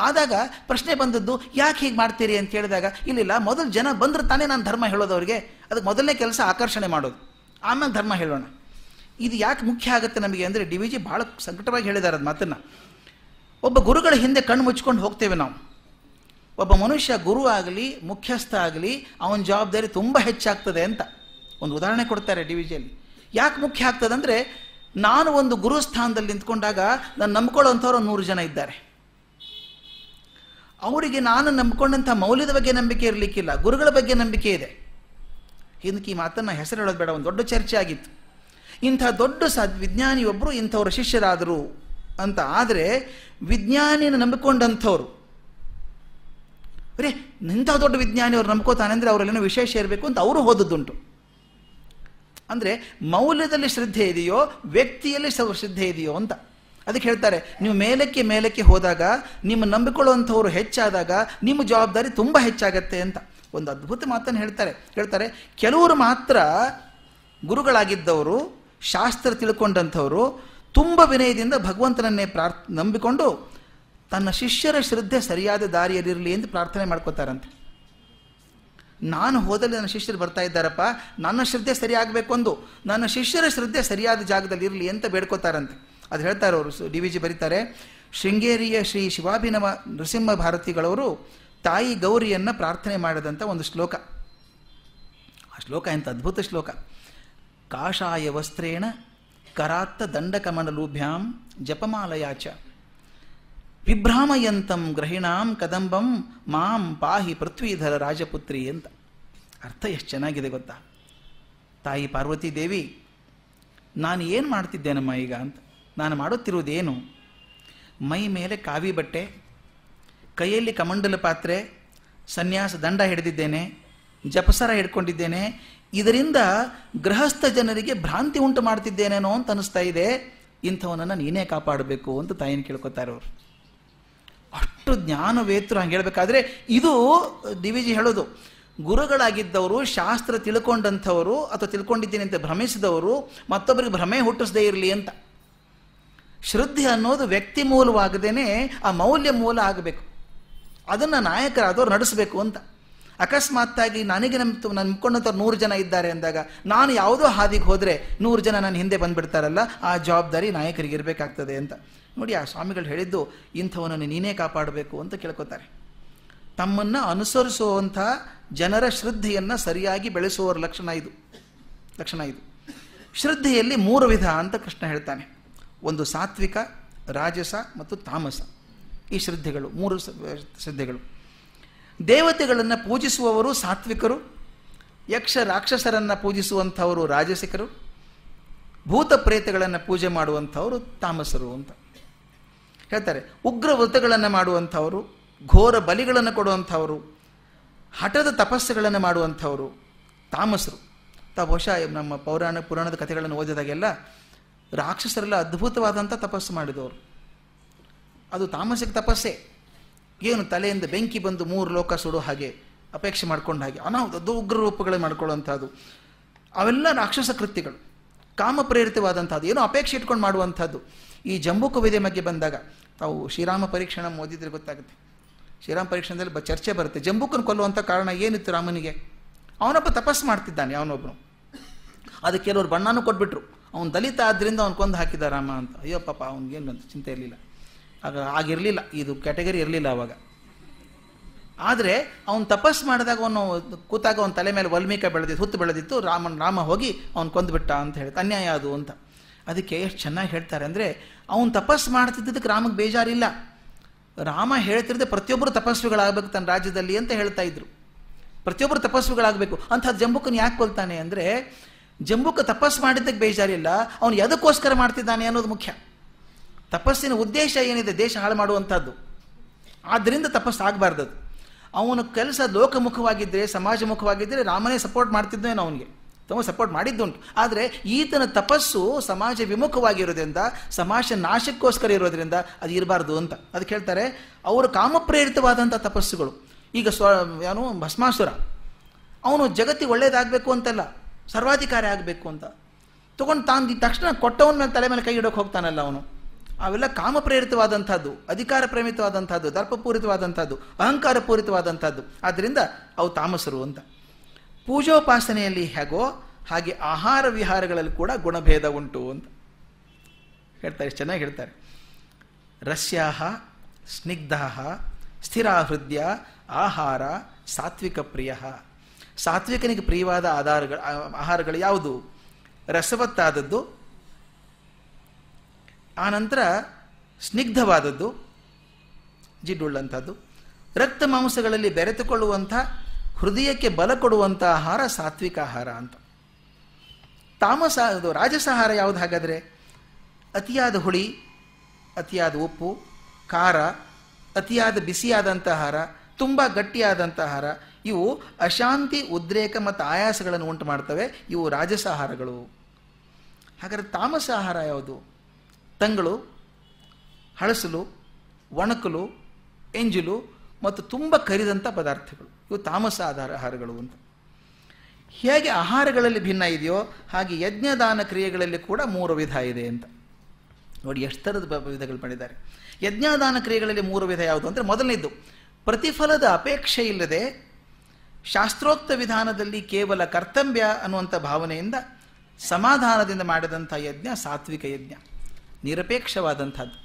Speaker 1: ಆದಾಗ ಪ್ರಶ್ನೆ ಬಂದದ್ದು, ಯಾಕೆ ಹೀಗೆ ಮಾಡ್ತೀರಿ ಅಂತ ಕೇಳಿದಾಗ, ಇಲ್ಲ ಮೊದಲು ಜನ ಬಂದ್ರೆ ತಾನೇ ನಾನು ಧರ್ಮ ಹೇಳೋದು ಅವರಿಗೆ. ಅದಕ್ಕೆ ಮೊದಲನೇ ಕೆಲಸ ಆಕರ್ಷಣೆ ಮಾಡೋದು, ಆಮೇಲೆ ಧರ್ಮ ಹೇಳೋಣ. ಇದು ಯಾಕೆ ಮುಖ್ಯ ಆಗುತ್ತೆ ನಮಗೆ ಅಂದರೆ, DVG ಭಾಳ ಸಂಕಟವಾಗಿ ಹೇಳಿದ್ದಾರೆ ಅದು ಮಾತನ್ನು. ಒಬ್ಬ ಗುರುಗಳ ಹಿಂದೆ ಕಣ್ಣು ಮುಚ್ಕೊಂಡು ಹೋಗ್ತೇವೆ ನಾವು. ಒಬ್ಬ ಮನುಷ್ಯ ಗುರು ಆಗಲಿ ಮುಖ್ಯಸ್ಥ ಆಗಲಿ ಅವನ ಜವಾಬ್ದಾರಿ ತುಂಬ ಹೆಚ್ಚಾಗ್ತದೆ ಅಂತ ಒಂದು ಉದಾಹರಣೆ ಕೊಡ್ತಾರೆ DVGಯಲ್ಲಿ. ಯಾಕೆ ಮುಖ್ಯ ಆಗ್ತದೆ ಅಂದರೆ, ನಾನು ಒಂದು ಗುರು ಸ್ಥಾನದಲ್ಲಿ ನಿಂತ್ಕೊಂಡಾಗ ನಾನು ನಂಬ್ಕೊಳ್ಳೋಂಥವ್ರು 100 ಜನ ಇದ್ದಾರೆ. ಅವರಿಗೆ ನಾನು ನಂಬಿಕೊಂಡಂಥ ಮೌಲ್ಯದ ಬಗ್ಗೆ ನಂಬಿಕೆ ಇರಲಿಕ್ಕಿಲ್ಲ, ಗುರುಗಳ ಬಗ್ಗೆ ನಂಬಿಕೆ ಇದೆ. ಹಿಂದಕ್ಕೆ ಈ ಮಾತನ್ನು ಹೆಸರು ಹೇಳೋದು ಬೇಡ, ಒಂದು ದೊಡ್ಡ ಚರ್ಚೆ ಆಗಿತ್ತು. ಇಂಥ ದೊಡ್ಡ ವಿಜ್ಞಾನಿಯೊಬ್ಬರು ಇಂಥವ್ರ ಶಿಷ್ಯರಾದರು ಅಂತ. ಆದರೆ ವಿಜ್ಞಾನಿನ ನಂಬಿಕೊಂಡಂಥವ್ರು, ಅರೇ ಇಂಥ ದೊಡ್ಡ ವಿಜ್ಞಾನಿಯವ್ರು ನಂಬ್ಕೋತಾನೆ ಅಂದರೆ ಅವರಲ್ಲೇನೋ ವಿಶೇಷ ಇರಬೇಕು ಅಂತ ಅವರು ಹೋದದ್ದುಂಟು. ಅಂದರೆ ಮೌಲ್ಯದಲ್ಲಿ ಶ್ರದ್ಧೆ ಇದೆಯೋ ವ್ಯಕ್ತಿಯಲ್ಲಿ ಶ್ರದ್ಧೆ ಇದೆಯೋ ಅಂತ. ಅದಕ್ಕೆ ಹೇಳ್ತಾರೆ, ನೀವು ಮೇಲಕ್ಕೆ ಮೇಲಕ್ಕೆ ಹೋದಾಗ, ನಿಮ್ಮ ನಂಬಿಕೊಳ್ಳುವಂಥವ್ರು ಹೆಚ್ಚಾದಾಗ ನಿಮ್ಮ ಜವಾಬ್ದಾರಿ ತುಂಬ ಹೆಚ್ಚಾಗತ್ತೆ ಅಂತ. ಒಂದು ಅದ್ಭುತ ಮಾತನ್ನು ಹೇಳ್ತಾರೆ ಕೆಲವರು ಮಾತ್ರ ಗುರುಗಳಾಗಿದ್ದವರು, ಶಾಸ್ತ್ರ ತಿಳ್ಕೊಂಡಂಥವರು ತುಂಬ ವಿನಯದಿಂದ ಭಗವಂತನನ್ನೇ ನಂಬಿಕೊಂಡು ತನ್ನ ಶಿಷ್ಯರ ಶ್ರದ್ಧೆ ಸರಿಯಾದ ದಾರಿಯಲ್ಲಿರಲಿ ಎಂದು ಪ್ರಾರ್ಥನೆ ಮಾಡ್ಕೋತಾರಂತೆ. ನಾನು ಹೋದಲ್ಲಿ ನನ್ನ ಶಿಷ್ಯರು ಬರ್ತಾ ಇದ್ದಾರಪ್ಪ, ನನ್ನ ಶ್ರದ್ಧೆ ಸರಿಯಾಗಬೇಕು, ಒಂದು ನನ್ನ ಶಿಷ್ಯರ ಶ್ರದ್ಧೆ ಸರಿಯಾದ ಜಾಗದಲ್ಲಿ ಇರಲಿ ಅಂತ ಬೇಡ್ಕೋತಾರಂತೆ. ಅದು ಹೇಳ್ತಾರೆ ಅವರು. DVG ಬರೀತಾರೆ, ಶೃಂಗೇರಿಯ ಶ್ರೀ ಶಿವಾಭಿನವ ನೃಸಿಂಹ ಭಾರತಿಗಳವರು ತಾಯಿ ಗೌರಿಯನ್ನು ಪ್ರಾರ್ಥನೆ ಮಾಡಿದಂಥ ಒಂದು ಶ್ಲೋಕ. ಆ ಶ್ಲೋಕ ಎಂಥ ಅದ್ಭುತ ಶ್ಲೋಕ. ಕಾಷಾಯ ವಸ್ತ್ರೇಣ ಕರಾತ್ತ ದಂಡಕಮಂಡಲೂಭ್ಯಾಂ ಜಪಮಾಲಯಾಚ ವಿಭ್ರಾಮಯಂತಂ ಗ್ರಹಿಣಾಂ ಕದಂಬಂ ಮಾಂ ಪಾಹಿ ಪೃಥ್ವೀಧರ ರಾಜಪುತ್ರಿ ಅಂತ. ಅರ್ಥ ಎಷ್ಟು ಚೆನ್ನಾಗಿದೆ ಗೊತ್ತಾ? ತಾಯಿ ಪಾರ್ವತಿ ದೇವಿ, ನಾನು ಏನು ಮಾಡ್ತಿದ್ದೇನಮ್ಮ ಈಗ ಅಂತ. ನಾನು ಮಾಡುತ್ತಿರುವುದೇನು? ಮೈ ಮೇಲೆ ಕಾವಿ ಬಟ್ಟೆ, ಕೈಯಲ್ಲಿ ಕಮಂಡಲ ಪಾತ್ರೆ, ಸನ್ಯಾಸ ದಂಡ ಹಿಡಿದಿದ್ದೇನೆ, ಜಪಸರ ಹಿಡ್ಕೊಂಡಿದ್ದೇನೆ. ಇದರಿಂದ ಗೃಹಸ್ಥ ಜನರಿಗೆ ಭ್ರಾಂತಿ ಉಂಟು ಮಾಡ್ತಿದ್ದೇನೇನೋ ಅಂತ ಅನಿಸ್ತಾ ಇದೆ. ಇಂಥವನನ್ನು ನೀನೇ ಕಾಪಾಡಬೇಕು ಅಂತ ತಾಯಿನ ಕೇಳ್ಕೊತಾರೆ ಅವರು. ಅಷ್ಟು ಜ್ಞಾನವೇತರು ಹಂಗೆ ಹೇಳಬೇಕಾದ್ರೆ ಇದು ಡಿ ವಿ ಜಿ ಹೇಳೋದು. ಗುರುಗಳಾಗಿದ್ದವರು, ಶಾಸ್ತ್ರ ತಿಳ್ಕೊಂಡಂಥವರು ಅಥವಾ ತಿಳ್ಕೊಂಡಿದ್ದೀನಿ ಅಂತ ಭ್ರಮಿಸಿದವರು ಮತ್ತೊಬ್ಬರಿಗೆ ಭ್ರಮೆ ಹುಟ್ಟಿಸದೇ ಇರಲಿ ಅಂತ. ಶ್ರದ್ಧೆ ಅನ್ನೋದು ವ್ಯಕ್ತಿ ಮೂಲವಾಗದೇನೆ ಆ ಮೌಲ್ಯ ಮೂಲ ಆಗಬೇಕು. ಅದನ್ನು ನಾಯಕರಾದವ್ರು ನಡೆಸಬೇಕು ಅಂತ. ಅಕಸ್ಮಾತ್ತಾಗಿ ನನಗೆ ನಂಬ್ಕೊಂಡಂಥವ್ರು 100 ಜನ ಇದ್ದಾರೆ ಅಂದಾಗ ನಾನು ಯಾವುದೋ ಹಾದಿಗೆ ಹೋದರೆ 100 ಜನ ನನ್ನ ಹಿಂದೆ ಬಂದುಬಿಡ್ತಾರಲ್ಲ, ಆ ಜವಾಬ್ದಾರಿ ನಾಯಕರಿಗೆ ಇರಬೇಕಾಗ್ತದೆ ಅಂತ. ನೋಡಿ, ಆ ಸ್ವಾಮಿಗಳು ಹೇಳಿದ್ದು ಇಂಥವನನ್ನು ನೀನೇ ಕಾಪಾಡಬೇಕು ಅಂತ ಕೇಳ್ಕೊತಾರೆ. ತಮ್ಮನ್ನು ಅನುಸರಿಸುವಂಥ ಜನರ ಶ್ರದ್ಧೆಯನ್ನು ಸರಿಯಾಗಿ ಬೆಳೆಸುವವರ ಲಕ್ಷಣ ಇದು. ಶ್ರದ್ಧೆಯಲ್ಲಿ 3 ವಿಧ ಅಂತ ಕೃಷ್ಣ ಹೇಳ್ತಾನೆ. ಒಂದು ಸಾತ್ವಿಕ, ರಾಜಸ ಮತ್ತು ತಾಮಸ. ಈ ಶ್ರದ್ಧೆಗಳು 3 ಶ್ರದ್ಧೆಗಳು. ದೇವತೆಗಳನ್ನು ಪೂಜಿಸುವವರು ಸಾತ್ವಿಕರು, ಯಕ್ಷ ರಾಕ್ಷಸರನ್ನು ಪೂಜಿಸುವಂಥವರು ರಾಜಸಿಕರು, ಭೂತ ಪ್ರೇತಗಳನ್ನು ಪೂಜೆ ಮಾಡುವಂಥವರು ತಾಮಸರು ಅಂತ ಹೇಳ್ತಾರೆ. ಉಗ್ರ ವ್ರತಗಳನ್ನು ಮಾಡುವಂಥವರು, ಘೋರ ಬಲಿಗಳನ್ನು ಕೊಡುವಂಥವರು, ಹಠದ ತಪಸ್ಸುಗಳನ್ನು ಮಾಡುವಂಥವರು ತಾಮಸರು. ಬಹುಶಃ ನಮ್ಮ ಪುರಾಣದ ಕಥೆಗಳನ್ನು ಓದಿದಾಗೆಲ್ಲ ರಾಕ್ಷಸರೆಲ್ಲ ಅದ್ಭುತವಾದಂಥ ತಪಸ್ಸು ಮಾಡಿದವರು. ಅದು ತಾಮಸಿಕ ತಪಸ್ಸೇ. ಏನು, ತಲೆಯಿಂದ ಬೆಂಕಿ ಬಂದು 3 ಲೋಕ ಸುಡೋ ಹಾಗೆ ಅಪೇಕ್ಷೆ ಮಾಡ್ಕೊಂಡ ಹಾಗೆ ಅನಾಹುತ ಉಗ್ರ ರೂಪಗಳು ಮಾಡ್ಕೊಳ್ಳುವಂಥದ್ದು, ಅವೆಲ್ಲ ರಾಕ್ಷಸ ಕೃತ್ಯಗಳು, ಕಾಮಪ್ರೇರಿತವಾದಂಥದ್ದು, ಏನೋ ಅಪೇಕ್ಷೆ ಇಟ್ಕೊಂಡು ಮಾಡುವಂಥದ್ದು. ಈ ಜಂಬೂಕ ವಿದ್ಯೆ ಬಗ್ಗೆ ಬಂದಾಗ ತಾವು ಶ್ರೀರಾಮ ಪರೀಕ್ಷಣ ಓದಿದ್ರೆ ಗೊತ್ತಾಗುತ್ತೆ. ಶ್ರೀರಾಮ ಪರೀಕ್ಷಣದಲ್ಲಿ ಚರ್ಚೆ ಬರುತ್ತೆ. ಜಂಬೂಕನ ಕೊಲ್ಲುವಂಥ ಕಾರಣ ಏನಿತ್ತು ರಾಮನಿಗೆ? ಅವನೊಬ್ಬ ತಪಸ್ಸು ಮಾಡ್ತಿದ್ದಾನೆ, ಅವನೊಬ್ಬನು. ಅದಕ್ಕೆ ಕೆಲವರು ಬಣ್ಣನೂ ಕೊಟ್ಬಿಟ್ರು. ಅವನು ದಲಿತ ಆದ್ದರಿಂದ ಅವನು ಕೊಂದು ಹಾಕಿದ ರಾಮ ಅಂತ. ಅಯ್ಯೋ ಪಾಪ, ಅವನಿಗೇನು ಅಂತ ಚಿಂತೆ ಇರಲಿಲ್ಲ. ಆಗಿರಲಿಲ್ಲ, ಇದು ಕ್ಯಾಟಗರಿ ಇರಲಿಲ್ಲ ಅವಾಗ. ಆದರೆ ಅವನು ತಪಸ್ಸು ಮಾಡಿದಾಗ ಅವನು ಕೂತಾಗ ಅವನ ತಲೆ ಮೇಲೆ ವಲ್ಮೀಕ ಹುತ್ತು ಬೆಳೆದಿತ್ತು. ರಾಮ ಹೋಗಿ ಅವನು ಕೊಂದುಬಿಟ್ಟ ಅಂತ ಹೇಳ್ತಾ ಅನ್ಯಾಯ ಅದು ಅಂತ. ಅದಕ್ಕೆ ಎಷ್ಟು ಚೆನ್ನಾಗಿ ಹೇಳ್ತಾರೆ ಅಂದರೆ, ಅವನು ತಪಸ್ಸು ಮಾಡ್ತಿದ್ದಕ್ಕೆ ರಾಮಗೆ ಬೇಜಾರಿಲ್ಲ. ರಾಮ ಹೇಳ್ತಿರದೆ ಪ್ರತಿಯೊಬ್ಬರು ತಪಸ್ವಿಗಳಾಗಬೇಕು ತನ್ನ ರಾಜ್ಯದಲ್ಲಿ ಅಂತ ಹೇಳ್ತಾ ಇದ್ರು. ಪ್ರತಿಯೊಬ್ಬರು ತಪಸ್ವಿಗಳಾಗಬೇಕು. ಅಂಥದ್ದು ಜಂಬೂಕನ ಯಾಕೆ ಕೊಲ್ತಾನೆ ಅಂದರೆ, ಜಂಬೂಕ ತಪಸ್ಸು ಮಾಡಿದ್ದಕ್ಕೆ ಬೇಜಾರಿಲ್ಲ, ಅವನು ಎದಕ್ಕೋಸ್ಕರ ಮಾಡ್ತಿದ್ದಾನೆ ಅನ್ನೋದು ಮುಖ್ಯ. ತಪಸ್ಸಿನ ಉದ್ದೇಶ ಏನಿದೆ? ದೇಶ ಹಾಳು ಮಾಡುವಂಥದ್ದು. ಆದ್ದರಿಂದ ತಪಸ್ಸು ಆಗಬಾರ್ದದು. ಅವನ ಕೆಲಸ ಲೋಕಮುಖವಾಗಿದ್ದರೆ, ಸಮಾಜಮುಖವಾಗಿದ್ದರೆ ರಾಮನೇ ಸಪೋರ್ಟ್ ಮಾಡ್ತಿದ್ದೇನೋ, ಅವನಿಗೆ ತುಂಬ ಸಪೋರ್ಟ್ ಮಾಡಿದ್ದುಂಟು. ಆದರೆ ಈತನ ತಪಸ್ಸು ಸಮಾಜ ವಿಮುಖವಾಗಿರೋದ್ರಿಂದ, ಸಮಾಜ ನಾಶಕ್ಕೋಸ್ಕರ ಇರೋದ್ರಿಂದ ಅದು ಇರಬಾರ್ದು ಅಂತ. ಅದಕ್ಕೆ ಹೇಳ್ತಾರೆ, ಅವರು ಕಾಮಪ್ರೇರಿತವಾದಂಥ ತಪಸ್ಸುಗಳು. ಈಗ ಭಸ್ಮಾಸುರ, ಅವನು ಜಗತ್ತಿಗೆ ಒಳ್ಳೇದಾಗಬೇಕು ಅಂತಲ್ಲ, ಸರ್ವಾಧಿಕಾರಿ ಆಗಬೇಕು ಅಂತ ತಗೊಂಡು ತಾನು ತಕ್ಷಣ ಕೊಟ್ಟವನ ಮೇಲೆ ತಲೆ ಮೇಲೆ ಕೈ ಇಡೋಕೆ ಹೋಗ್ತಾನಲ್ಲ ಅವನು. ಅವೆಲ್ಲ ಕಾಮಪ್ರೇರಿತವಾದಂಥದ್ದು, ಅಧಿಕಾರ ಪ್ರೇರಿತವಾದಂಥದ್ದು, ದರ್ಪಪೂರಿತವಾದಂಥದ್ದು, ಅಹಂಕಾರ ಪೂರಿತವಾದಂಥದ್ದು. ಆದ್ದರಿಂದ ಅವು ತಾಮಸರು ಅಂತ. ಪೂಜೋಪಾಸನೆಯಲ್ಲಿ ಹೇಗೋ ಹಾಗೆ ಆಹಾರ ವಿಹಾರಗಳಲ್ಲಿ ಕೂಡ ಗುಣಭೇದ ಉಂಟು ಅಂತ ಹೇಳ್ತಾರೆ. ಚೆನ್ನಾಗಿ ಹೇಳ್ತಾರೆ. ರಸ್ಯಾಹ ಸ್ನಿಗ್ಧಾಹ ಸ್ಥಿರಾಹೃದ್ಯ ಆಹಾರ ಸಾತ್ವಿಕ ಪ್ರಿಯ. ಸಾತ್ವಿಕನಿಗೆ ಪ್ರಿಯವಾದ ಆಹಾರಗಳು ಯಾವುದು? ರಸವತ್ತಾದದ್ದು, ಆನಂತರ ಸ್ನಿಗ್ಧವಾದದ್ದು, ಜಿಡ್ಡುಳ್ಳಂಥದ್ದು, ರಕ್ತ ಮಾಂಸಗಳಲ್ಲಿ ಬೆರೆತುಕೊಳ್ಳುವಂಥ, ಹೃದಯಕ್ಕೆ ಬಲ ಕೊಡುವಂಥ ಆಹಾರ ಸಾತ್ವಿಕ ಆಹಾರ ಅಂತ. ರಾಜಸಾಹಾರ ಯಾವುದು ಹಾಗಾದರೆ? ಅತಿಯಾದ ಹುಳಿ, ಅತಿಯಾದ ಉಪ್ಪು, ಖಾರ, ಅತಿಯಾದ ಬಿಸಿಯಾದಂಥ ಆಹಾರ, ತುಂಬ ಗಟ್ಟಿಯಾದಂಥ ಆಹಾರ, ಇವು ಅಶಾಂತಿ, ಉದ್ರೇಕ ಮತ್ತು ಆಯಾಸಗಳನ್ನು ಉಂಟು ಮಾಡ್ತವೆ. ಇವು ರಾಜಸಾಹಾರಗಳು. ಹಾಗಾದರೆ ತಾಮಸ ಆಹಾರ ಯಾವುದು? ತಂಗಳು, ಹಳಸಲು, ಒಣಕಲು, ಎಂಜಲು ಮತ್ತು ತುಂಬ ಕರಿದಂಥ ಪದಾರ್ಥಗಳು, ಇವು ತಾಮಸ ಆಹಾರಗಳು ಅಂತ. ಹೇಗೆ ಆಹಾರಗಳಲ್ಲಿ ಭಿನ್ನ ಇದೆಯೋ ಹಾಗೆ ಯಜ್ಞದಾನ ಕ್ರಿಯೆಗಳಲ್ಲಿ ಕೂಡ 3 ವಿಧ ಇದೆ ಅಂತ. ನೋಡಿ ಎಷ್ಟು ಥರದ ವಿಧಗಳು ಮಾಡಿದ್ದಾರೆ. ಯಜ್ಞದಾನ ಕ್ರಿಯೆಗಳಲ್ಲಿ 3 ವಿಧ ಯಾವುದು ಅಂದರೆ, ಮೊದಲನೇದು ಪ್ರತಿಫಲದ ಅಪೇಕ್ಷೆ ಇಲ್ಲದೆ ಶಾಸ್ತ್ರೋಕ್ತ ವಿಧಾನದಲ್ಲಿ ಕೇವಲ ಕರ್ತವ್ಯ ಅನ್ನುವಂಥ ಭಾವನೆಯಿಂದ ಸಮಾಧಾನದಿಂದ ಮಾಡಿದಂಥ ಯಜ್ಞ ಸಾತ್ವಿಕ ಯಜ್ಞ. ನಿರಪೇಕ್ಷವಾದಂಥದ್ದು,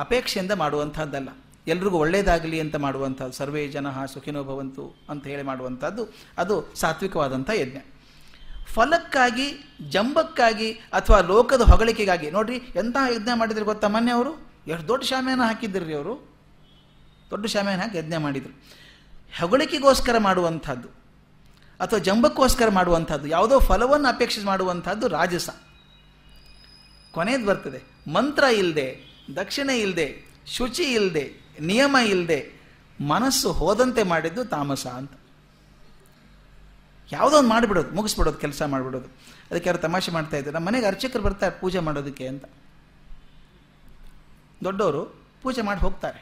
Speaker 1: ಅಪೇಕ್ಷೆಯಿಂದ ಮಾಡುವಂಥದ್ದಲ್ಲ. ಎಲ್ರಿಗೂ ಒಳ್ಳೆಯದಾಗಲಿ ಅಂತ ಮಾಡುವಂಥದ್ದು, ಸರ್ವೇ ಜನಃ ಸುಖಿನೋ ಭವಂತು ಅಂತ ಹೇಳಿ ಮಾಡುವಂಥದ್ದು, ಅದು ಸಾತ್ವಿಕವಾದಂಥ ಯಜ್ಞ. ಫಲಕ್ಕಾಗಿ, ಜಂಬಕ್ಕಾಗಿ ಅಥವಾ ಲೋಕದ ಹೊಗಳಿಕೆಗಾಗಿ. ನೋಡ್ರಿ ಎಂಥ ಯಜ್ಞ ಮಾಡಿದ್ರು ಗೊತ್ತಾ, ಮೊನ್ನೆ ಅವರು ಎಷ್ಟು ದೊಡ್ಡ ಶಾಮಿಯಾನ ಹಾಕಿದ್ರಿ, ಅವರು ದೊಡ್ಡ ಶಾಮಿಯಾನ ಹಾಕಿ ಯಜ್ಞ ಮಾಡಿದರು. ಹೊಗಳಿಕೆಗೋಸ್ಕರ ಮಾಡುವಂಥದ್ದು ಅಥವಾ ಜಂಬಕ್ಕೋಸ್ಕರ ಮಾಡುವಂಥದ್ದು, ಯಾವುದೋ ಫಲವನ್ನು ಅಪೇಕ್ಷೆ ಮಾಡುವಂಥದ್ದು ರಾಜಸ. ಕೊನೆಯದು ಬರ್ತದೆ, ಮಂತ್ರ ಇಲ್ಲದೆ, ದಕ್ಷಿಣೆ ಇಲ್ಲದೆ, ಶುಚಿ ಇಲ್ಲದೆ, ನಿಯಮ ಇಲ್ಲದೆ ಮನಸ್ಸು ಹೋದಂತೆ ಮಾಡಿದ್ದು ತಾಮಸ ಅಂತ. ಯಾವುದೋ ಒಂದು ಮಾಡಿಬಿಡೋದು, ಮುಗಿಸ್ಬಿಡೋದು, ಕೆಲಸ ಮಾಡಿಬಿಡೋದು. ಅದಕ್ಕೆ ಯಾರು ತಮಾಷೆ ಮಾಡ್ತಾ ಇದ್ದಾರೆ, ನಮ್ಮ ಮನೆಗೆ ಅರ್ಚಕರು ಬರ್ತಾರೆ ಪೂಜೆ ಮಾಡೋದಕ್ಕೆ ಅಂತ. ದೊಡ್ಡವರು ಪೂಜೆ ಮಾಡಿ ಹೋಗ್ತಾರೆ,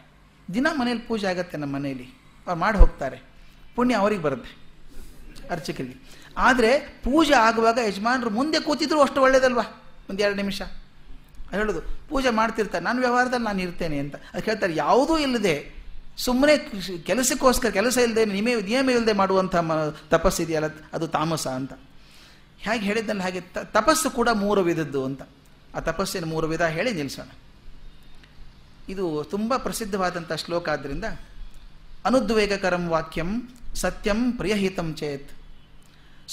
Speaker 1: ದಿನ ಮನೇಲಿ ಪೂಜೆ ಆಗುತ್ತೆ ನಮ್ಮ ಮನೆಯಲ್ಲಿ, ಅವ್ರು ಮಾಡಿ ಹೋಗ್ತಾರೆ, ಪುಣ್ಯ ಅವ್ರಿಗೆ ಬರುತ್ತೆ ಅರ್ಚಕರಿಗೆ. ಆದರೆ ಪೂಜೆ ಆಗುವಾಗ ಯಜಮಾನರು ಮುಂದೆ ಕೂತಿದ್ರು ಅಷ್ಟು ಒಳ್ಳೇದಲ್ವಾ, ಒಂದು 2 ನಿಮಿಷ ಹೇಳೋದು. ಪೂಜೆ ಮಾಡ್ತಿರ್ತಾರೆ, ನಾನು ವ್ಯವಹಾರದಲ್ಲಿ ನಾನು ಇರ್ತೇನೆ ಅಂತ. ಅದಕ್ಕೆ ಹೇಳ್ತಾರೆ, ಯಾವುದೂ ಇಲ್ಲದೆ ಸುಮ್ಮನೆ ಕೆಲಸಕ್ಕೋಸ್ಕರ, ಕೆಲಸ ಇಲ್ಲದೆ, ನಿಯಮ ಇಲ್ಲದೆ ಮಾಡುವಂಥ ತಪಸ್ಸಿದೆಯಲ್ಲ, ಅದು ತಾಮಸ ಅಂತ. ಹೇಗೆ ಹೇಳಿದ್ದಲ್ಲಿ ಹಾಗೆ ತಪಸ್ಸು ಕೂಡ 3 ವಿಧದ್ದು ಅಂತ. ಆ ತಪಸ್ಸಿನ 3 ವಿಧ ಹೇಳಿ ನಿಲ್ಲಿಸೋಣ. ಇದು ತುಂಬ ಪ್ರಸಿದ್ಧವಾದಂಥ ಶ್ಲೋಕ. ಆದ್ದರಿಂದ ಅನುದ್ವೇಗಕರಂ ವಾಕ್ಯಂ ಸತ್ಯಂ ಪ್ರಿಯಹಿತಂ ಚೇತ್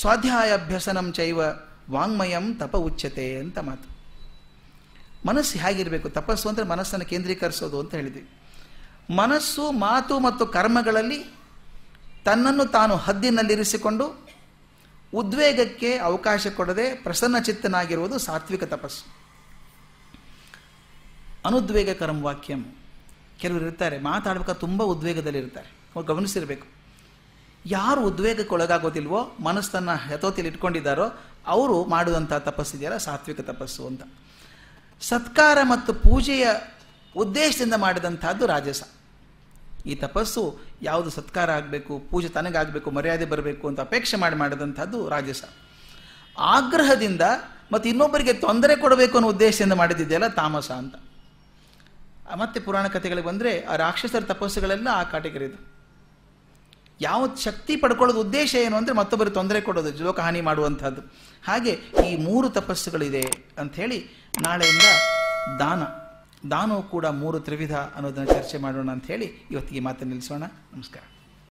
Speaker 1: ಸ್ವಾಧ್ಯಾಯಾಭ್ಯಸನಂ ಚೈವ ವಾಂಗ್ಮಯಂ ತಪ ಉಚ್ಯತೆ ಅಂತ ಮಾತು. ಮನಸ್ಸು ಹೇಗಿರಬೇಕು? ತಪಸ್ಸು ಅಂದರೆ ಮನಸ್ಸನ್ನು ಕೇಂದ್ರೀಕರಿಸೋದು ಅಂತ ಹೇಳಿದ್ವಿ. ಮನಸ್ಸು, ಮಾತು ಮತ್ತು ಕರ್ಮಗಳಲ್ಲಿ ತನ್ನನ್ನು ತಾನು ಹದ್ದಿನಲ್ಲಿರಿಸಿಕೊಂಡು ಉದ್ವೇಗಕ್ಕೆ ಅವಕಾಶ ಕೊಡದೆ ಪ್ರಸನ್ನಚಿತ್ತನಾಗಿರುವುದು ಸಾತ್ವಿಕ ತಪಸ್ಸು. ಅನುದ್ವೇಗಕರಂ ವಾಕ್ಯಂ. ಕೆಲವರು ಇರ್ತಾರೆ, ಮಾತಾಡ್ಬೇಕಾದ್ರೆ ತುಂಬ ಉದ್ವೇಗದಲ್ಲಿರ್ತಾರೆ, ಅವ್ರು ಗಮನಿಸಿರಬೇಕು. ಯಾರು ಉದ್ವೇಗಕ್ಕೆ ಒಳಗಾಗೋದಿಲ್ವೋ, ಮನಸ್ಸನ್ನು ಯಥೋತಿಯಲ್ಲಿ ಇಟ್ಕೊಂಡಿದ್ದಾರೋ ಅವರು ಮಾಡುವಂಥ ತಪಸ್ಸಿದೆಯಲ್ಲ ಸಾತ್ವಿಕ ತಪಸ್ಸು ಅಂತ. ಸತ್ಕಾರ ಮತ್ತು ಪೂಜೆಯ ಉದ್ದೇಶದಿಂದ ಮಾಡಿದಂಥದ್ದು ರಾಜಸ. ಈ ತಪಸ್ಸು ಯಾವುದು ಸತ್ಕಾರ ಆಗಬೇಕು, ಪೂಜೆ ತನಗಾಗಬೇಕು, ಮರ್ಯಾದೆ ಬರಬೇಕು ಅಂತ ಅಪೇಕ್ಷೆ ಮಾಡಿದಂಥದ್ದು ರಾಜಸ. ಆಗ್ರಹದಿಂದ ಮತ್ತು ಇನ್ನೊಬ್ಬರಿಗೆ ತೊಂದರೆ ಕೊಡಬೇಕು ಅನ್ನೋ ಉದ್ದೇಶದಿಂದ ಮಾಡಿದ್ದಿದೆಯಲ್ಲ ತಾಮಸ ಅಂತ. ಮತ್ತೆ ಪುರಾಣ ಕಥೆಗಳಿಗೆ ಬಂದರೆ ಆ ರಾಕ್ಷಸರ ತಪಸ್ಸುಗಳೆಲ್ಲ ಆ ಕ್ಯಾಟಗರಿದು. ಯಾವ ಶಕ್ತಿ ಪಡ್ಕೊಳ್ಳೋದು ಉದ್ದೇಶ ಏನು ಅಂದರೆ ಮತ್ತೊಬ್ಬರಿಗೆ ತೊಂದರೆ ಕೊಡೋದು, ಲೋಕಹಾನಿ ಮಾಡುವಂಥದ್ದು. ಹಾಗೆ ಈ 3 ತಪಸ್ಸುಗಳಿದೆ ಅಂಥೇಳಿ ನಾಳೆಯಿಂದ ದಾನವು ಕೂಡ 3 ತ್ರಿವಿಧ ಅನ್ನೋದನ್ನು ಚರ್ಚೆ ಮಾಡೋಣ ಅಂಥೇಳಿ ಇವತ್ತಿಗೆ ಮಾತನ್ನು ನಿಲ್ಲಿಸೋಣ. ನಮಸ್ಕಾರ.